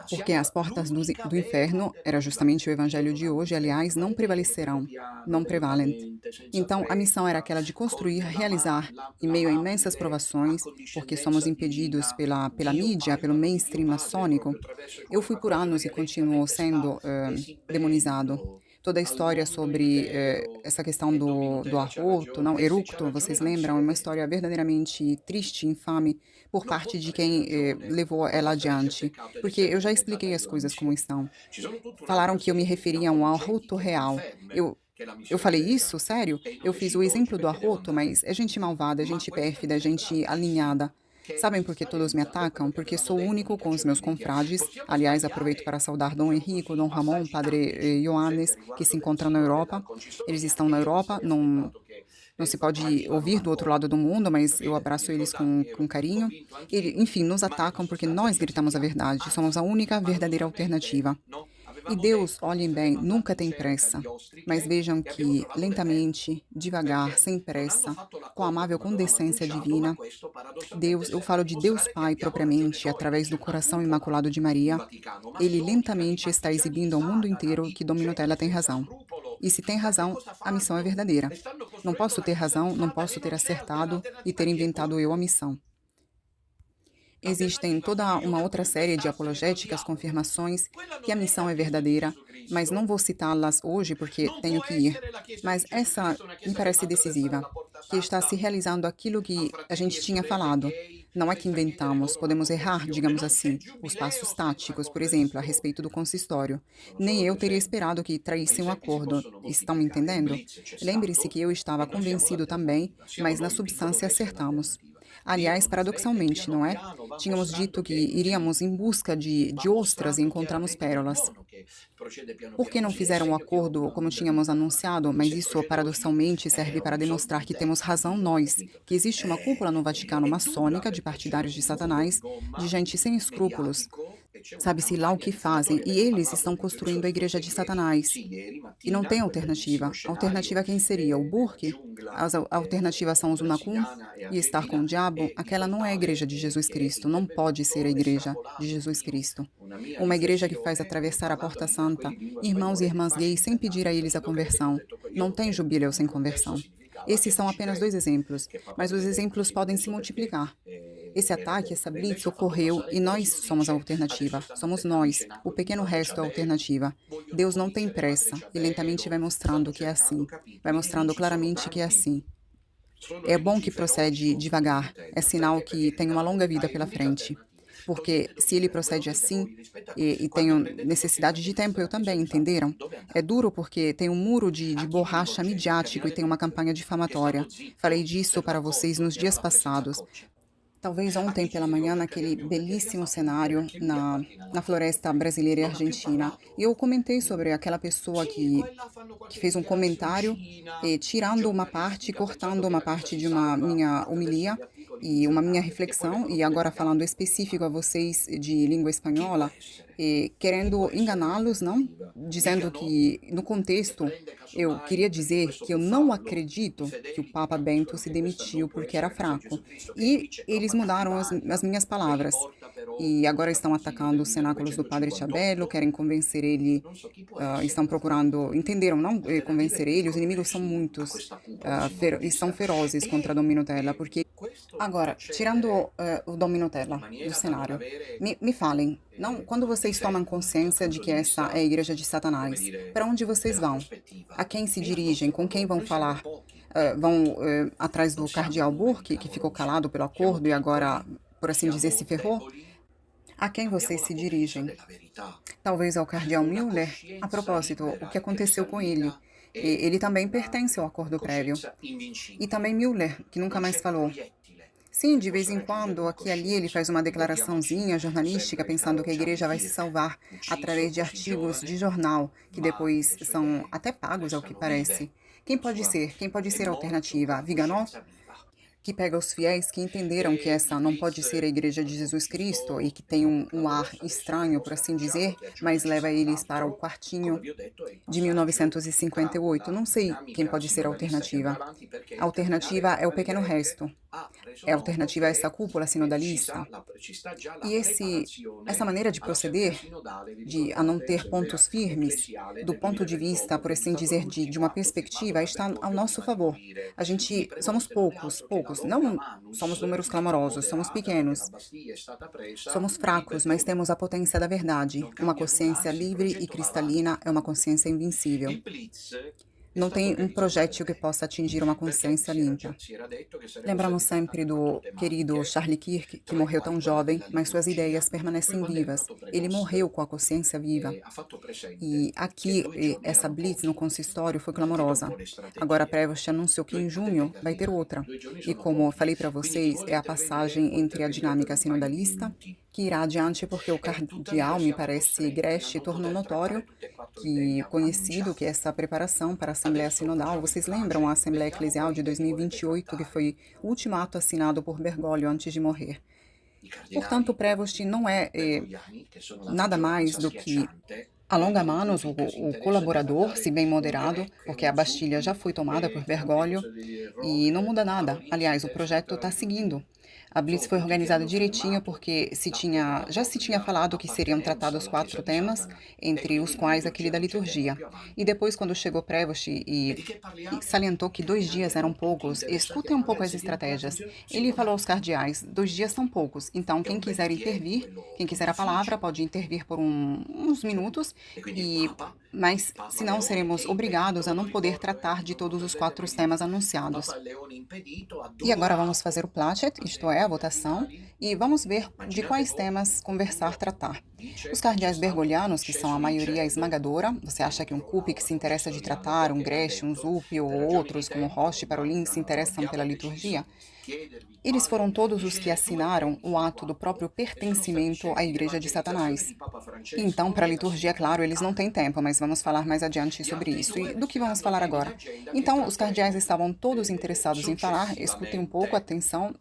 A: Porque as portas do inferno, era justamente o Evangelho de hoje, aliás, não prevalecerão. Não prevalem. Então, a missão era aquela de construir, realizar, em meio a imensas provações, porque somos impedidos pela mídia, pelo mainstream maçônico. Eu fui por anos e continuo sendo demonizado. Toda a história sobre essa questão do arroto, não, eructo, vocês lembram? É uma história verdadeiramente triste, infame, por parte de quem levou ela adiante. Porque eu já expliquei as coisas como estão. Falaram que eu me referia a um arroto real. Eu falei isso? Sério? Eu fiz o exemplo do arroto, mas é gente malvada, é gente pérfida, é gente alinhada. Sabem por que todos me atacam? Porque sou único com os meus confrades. Aliás, aproveito para saudar Dom Henrico, Dom Ramon, Padre Ioannes, que se encontram na Europa. Eles estão na Europa, não se pode ouvir do outro lado do mundo, mas eu abraço eles com carinho. Enfim, nos atacam porque nós gritamos a verdade. Somos a única verdadeira alternativa. E Deus, olhem bem, nunca tem pressa, mas vejam que, lentamente, devagar, sem pressa, com a amável condescência divina, Deus, eu falo de Deus Pai propriamente, através do coração imaculado de Maria, ele lentamente está exibindo ao mundo inteiro que Dom Minutella tem razão. E se tem razão, a missão é verdadeira. Não posso ter razão, não posso ter acertado e ter inventado eu a missão. Existem toda uma outra série de apologéticas, confirmações que a missão é verdadeira, mas não vou citá-las hoje porque tenho que ir. Mas essa me parece decisiva, que está se realizando aquilo que a gente tinha falado. Não é que inventamos, podemos errar, digamos assim, os passos táticos, por exemplo, a respeito do consistório. Nem eu teria esperado que traísse um acordo. Estão me entendendo? Lembre-se que eu estava convencido também, mas na substância acertamos. Aliás, paradoxalmente, não é? Tínhamos dito que iríamos em busca de ostras e encontramos pérolas. Por que não fizeram o acordo como tínhamos anunciado? Mas isso, paradoxalmente, serve para demonstrar que temos razão nós, que existe uma cúpula no Vaticano maçônica de partidários de Satanás, de gente sem escrúpulos. Sabe-se lá o que fazem, e eles estão construindo a igreja de Satanás. E não tem alternativa. A alternativa quem seria? O Burke? As alternativas são os Unacum e estar com o diabo? Aquela não é a igreja de Jesus Cristo, não pode ser a igreja de Jesus Cristo. Uma igreja que faz atravessar a porta santa, irmãos e irmãs gays sem pedir a eles a conversão. Não tem jubileu sem conversão. Esses são apenas dois exemplos, mas os exemplos podem se multiplicar. Esse ataque, essa blitz ocorreu e nós somos a alternativa. Somos nós. O pequeno resto é a alternativa. Deus não tem pressa e lentamente vai mostrando que é assim. Vai mostrando claramente que é assim. É bom que procede devagar. É sinal que tem uma longa vida pela frente. Porque se ele procede assim, e tenho necessidade de tempo, eu também, entenderam? É duro porque tem um muro de borracha midiático e tem uma campanha difamatória. Falei disso para vocês nos dias passados. Talvez ontem pela manhã, naquele belíssimo cenário na floresta brasileira e argentina. E eu comentei sobre aquela pessoa que fez um comentário tirando uma parte, cortando uma parte de uma minha homilia e uma minha reflexão, e agora falando específico a vocês de língua espanhola, querendo enganá-los, não? Dizendo que, no contexto, eu queria dizer que eu não acredito que o Papa Bento se demitiu porque era fraco. E eles mudaram as minhas palavras. E agora estão atacando os cenáculos do Padre Chabelo, querem convencer ele, estão procurando, entenderam, não convencer ele, os inimigos são muitos, e são ferozes contra Dom Minutella, porque... Agora, tirando o Dom Minutella do cenário, me falem, não, quando vocês tomam consciência de que essa é a igreja de Satanás, para onde vocês vão? A quem se dirigem? Com quem vão falar? Vão atrás do cardeal Burke, que ficou calado pelo acordo e agora, por assim dizer, se ferrou? A quem vocês se dirigem? Talvez ao cardeal Müller? A propósito, o que aconteceu com ele? Ele também pertence ao acordo prévio. E também Müller, que nunca mais falou. Sim, de vez em quando, aqui e ali, ele faz uma declaraçãozinha jornalística pensando que a igreja vai se salvar através de artigos de jornal, que depois são até pagos, ao que parece. Quem pode ser? Quem pode ser a alternativa? Viganò? Que pega os fiéis que entenderam que essa não pode ser a igreja de Jesus Cristo e que tem um ar estranho, por assim dizer, mas leva eles para o quartinho de 1958. Não sei quem pode ser a alternativa. A alternativa é o pequeno resto. É a alternativa a essa cúpula sinodalista. E essa maneira de proceder, a não ter pontos firmes, do ponto de vista, por assim dizer, de uma perspectiva, está ao nosso favor. A gente, somos poucos, não somos números clamorosos, somos pequenos. Somos fracos, mas temos a potência da verdade. Uma consciência livre e cristalina é uma consciência invencível. Não tem um projétil que possa atingir uma consciência limpa. Lembramos sempre do querido Charlie Kirk, que morreu tão jovem, mas suas ideias permanecem vivas. Ele morreu com a consciência viva. E aqui, essa blitz no consistório foi clamorosa. Agora a Prevost anunciou que em junho vai ter outra. E como falei para vocês, é a passagem entre a dinâmica sinodalista, que irá adiante porque o cardeal, me parece, Greste, tornou notório, conhecido que essa preparação para a Assembleia Sinodal, vocês lembram a Assembleia Eclesial de 2028, que foi o último ato assinado por Bergoglio antes de morrer. Portanto, o Prevost não é nada mais do que A longa-manos, o colaborador, se bem moderado, porque a Bastilha já foi tomada por Bergoglio, e não muda nada. Aliás, o projeto está seguindo. A Blitz foi organizada direitinho porque já se tinha falado que seriam tratados 4 temas, entre os quais aquele da liturgia. E depois, quando chegou Prevost e salientou que 2 dias eram poucos, escutem um pouco as estratégias. Ele falou aos cardeais: 2 dias são poucos, então quem quiser intervir, quem quiser a palavra, pode intervir por uns minutos, mas senão seremos obrigados a não poder tratar de todos os 4 temas anunciados. E agora vamos fazer o placet, isto é, a votação, e vamos ver de quais temas conversar, tratar. Os cardeais bergoglianos, que são a maioria esmagadora, você acha que um Cupi que se interessa de tratar, um Grech, um Zuppi ou outros como Roche e Parolin se interessam pela liturgia? Eles foram todos os que assinaram o ato do próprio pertencimento à Igreja de Satanás. Então, para a liturgia, claro, eles não têm tempo, mas vamos falar mais adiante sobre isso. E do que vamos falar agora? Então, os cardeais estavam todos interessados em falar, escutem um pouco, atenção,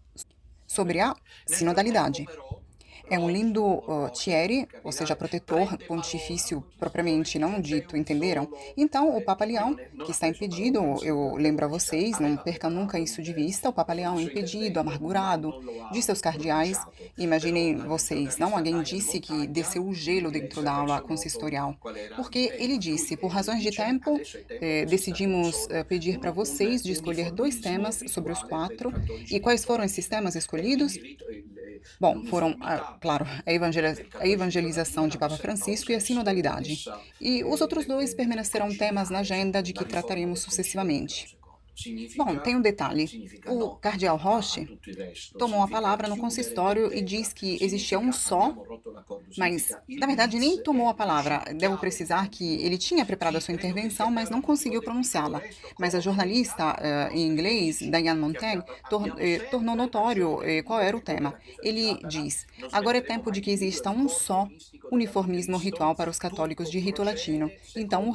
A: sobre a sinodalidade. É um lindo Thierry, ou seja, protetor pontifício propriamente não dito, entenderam? Então, o Papa Leão, que está impedido, eu lembro a vocês, não percam nunca isso de vista, o Papa Leão impedido, amargurado, de seus cardeais. Imaginem vocês, não? Alguém disse que desceu o gelo dentro da aula consistorial, porque ele disse, por razões de tempo, decidimos pedir para vocês de escolher 2 temas sobre os 4, e quais foram esses temas escolhidos? Bom, foram, claro, a evangelização de Papa Francisco e a sinodalidade. E os outros 2 permanecerão temas na agenda de que trataremos sucessivamente. Bom, tem um detalhe. O cardeal Roche tomou a palavra no consistório e diz que existia um só, mas, na verdade, nem tomou a palavra. Devo precisar que ele tinha preparado a sua intervenção, mas não conseguiu pronunciá-la. Mas a jornalista em inglês, Diane Montaigne, tornou notório qual era o tema. Ele diz: agora é tempo de que exista um só uniformismo ritual para os católicos de rito latino. Então,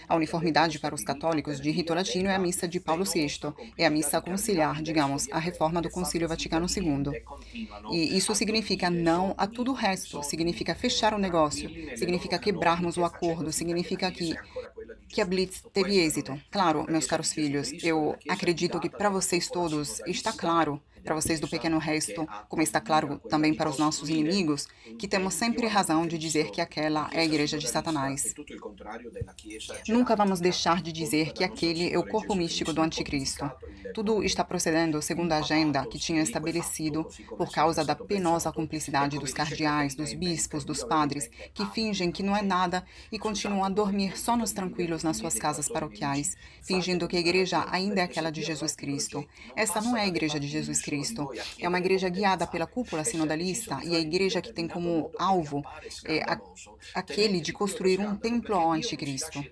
A: a uniformidade para os católicos de rito latino é a missa de Paulo VI, é a missa conciliar, digamos, a reforma do Concílio Vaticano II. E isso significa não a tudo o resto, significa fechar o negócio, significa quebrarmos o acordo, significa que a Blitz teve êxito. Claro, meus caros filhos, eu acredito que para vocês todos está claro, para vocês do pequeno resto, como está claro também para os nossos inimigos, que temos sempre razão de dizer que aquela é a Igreja de Satanás. Nunca vamos deixar de dizer que aquele é o corpo místico do Anticristo. Tudo está procedendo segundo a agenda que tinha estabelecido por causa da penosa cumplicidade dos cardeais, dos bispos, dos padres, que fingem que não é nada e continuam a dormir sonos tranquilos nas suas casas paroquiais, fingindo que a igreja ainda é aquela de Jesus Cristo. Essa não é a igreja de Jesus Cristo. É uma igreja guiada pela cúpula sinodalista e a igreja que tem como alvo aquele de construir um templo ao anticristo.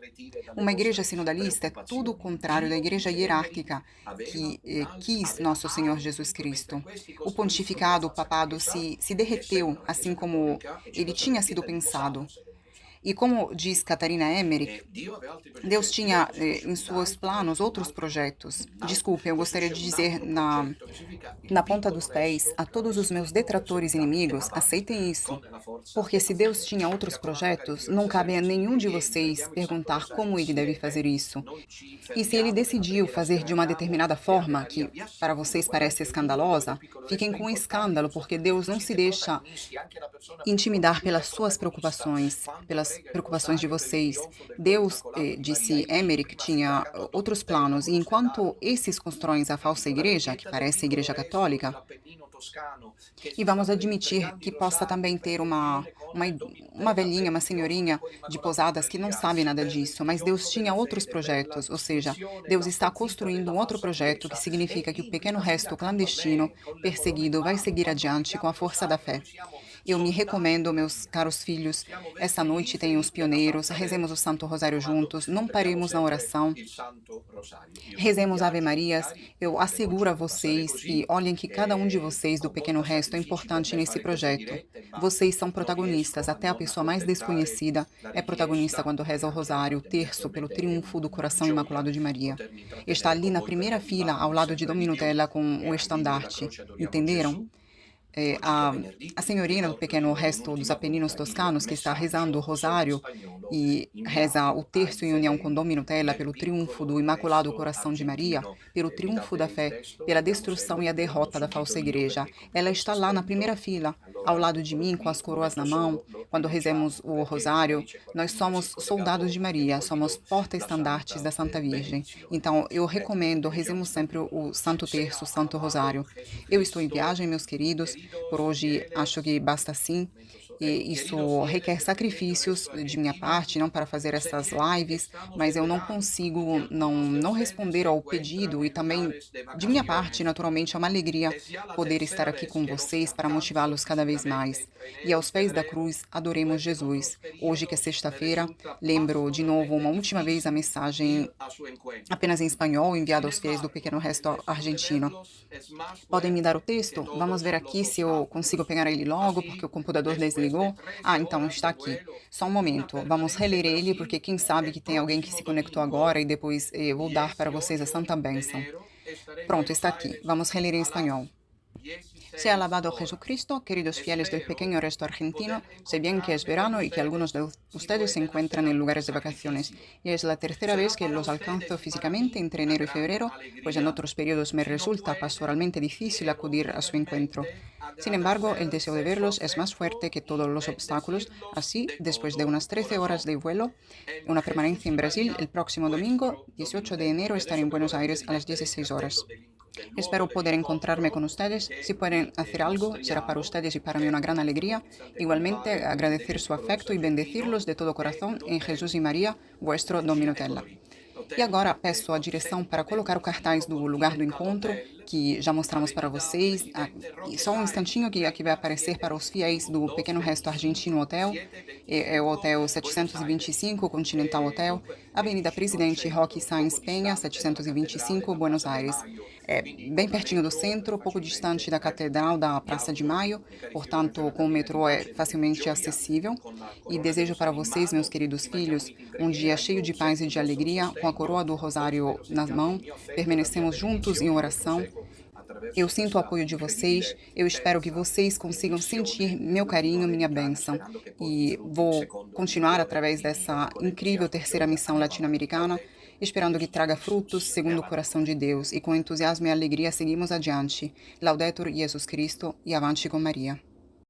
A: Uma igreja sinodalista é tudo o contrário da igreja hierárquica que quis nosso Senhor Jesus Cristo. O pontificado, o papado se derreteu, assim como ele tinha sido pensado. E como diz Catarina Emmerich, Deus tinha em seus planos outros projetos. Desculpe, eu gostaria de dizer na ponta dos pés a todos os meus detratores inimigos, aceitem isso. Porque se Deus tinha outros projetos, não cabe a nenhum de vocês perguntar como ele deve fazer isso. E se ele decidiu fazer de uma determinada forma, que para vocês parece escandalosa, fiquem com escândalo, porque Deus não se deixa intimidar pelas suas preocupações, pelas preocupações de vocês. Deus, disse Emmerich, tinha outros planos, e enquanto esses constroem a falsa igreja, que parece a igreja católica, e vamos admitir que possa também ter uma velhinha, uma senhorinha de Posadas que não sabe nada disso, mas Deus tinha outros projetos, ou seja, Deus está construindo um outro projeto que significa que o pequeno resto clandestino, perseguido, vai seguir adiante com a força da fé. Eu me recomendo, meus caros filhos, essa noite tem os pioneiros, rezemos o Santo Rosário juntos, não paremos na oração, rezemos Ave Marias. Eu asseguro a vocês, e olhem que cada um de vocês do pequeno resto é importante nesse projeto. Vocês são protagonistas, até a pessoa mais desconhecida é protagonista quando reza o Rosário, o terço pelo triunfo do coração imaculado de Maria. Está ali na primeira fila, ao lado de Dom Minutella com o estandarte. Entenderam? a senhorina do pequeno resto dos Apeninos toscanos que está rezando o rosário e reza o terço em união com Dom Nutella pelo triunfo do Imaculado Coração de Maria, pelo triunfo da fé, pela destruição e a derrota da falsa igreja. Ela está lá na primeira fila, ao lado de mim, com as coroas na mão, quando rezemos o rosário. Nós somos soldados de Maria, somos porta-estandartes da Santa Virgem. Então, eu recomendo, rezemos sempre o Santo Terço, o Santo Rosário. Eu estou em viagem, meus queridos, por hoje acho que basta assim. E isso requer sacrifícios de minha parte, não para fazer essas lives, mas eu não consigo não responder ao pedido e também de minha parte, naturalmente, é uma alegria poder estar aqui com vocês para motivá-los cada vez mais. E aos pés da cruz, adoremos Jesus. Hoje, que é sexta-feira, lembro de novo uma última vez a mensagem apenas em espanhol enviada aos fiéis do Pequeno Resto Argentino. Podem me dar o texto? Vamos ver aqui se eu consigo pegar ele logo, porque o computador desligou. Ah, então está aqui. Só um momento. Vamos reler ele, porque quem sabe que tem alguém que se conectou agora e depois vou dar para vocês a santa bênção. Pronto, está aqui. Vamos reler em espanhol. Sea alabado Jesucristo, queridos fieles del pequeño resto argentino, sé bien que es verano y que algunos de ustedes se encuentran en lugares de vacaciones, y es la tercera vez que los alcanzo físicamente entre enero y febrero, pues en otros periodos me resulta pastoralmente difícil acudir a su encuentro. Sin embargo, el deseo de verlos es más fuerte que todos los obstáculos, así, después de unas 13 horas de vuelo, una permanencia en Brasil, el próximo domingo, 18 de enero, estaré en Buenos Aires a las 16 horas. Espero poder encontrarme con ustedes. Si pueden hacer algo, será para ustedes y para mí una gran alegría. Igualmente, agradecer su afecto y bendecirlos de todo corazón em Jesus e Maria, vuestro Dom Nutella. E agora peço a direção para colocar o cartaz do lugar do encontro, que já mostramos para vocês. E só um instantinho que aqui vai aparecer para os fiéis do Pequeno Resto Argentino Hotel. É o Hotel 725, Continental Hotel, Avenida Presidente Roque Sáenz Penha, 725, Buenos Aires. É bem pertinho do centro, pouco distante da Catedral da Praça de Maio, portanto, com o metrô é facilmente acessível. E desejo para vocês, meus queridos filhos, um dia cheio de paz e de alegria, com a coroa do rosário na mão, permanecemos juntos em oração. Eu sinto o apoio de vocês, eu espero que vocês consigam sentir meu carinho, minha bênção. E vou continuar através dessa incrível terceira missão latino-americana, esperando que traga frutos segundo o coração de Deus. E com entusiasmo e alegria seguimos adiante. Laudetur Jesus Cristo e avante com Maria.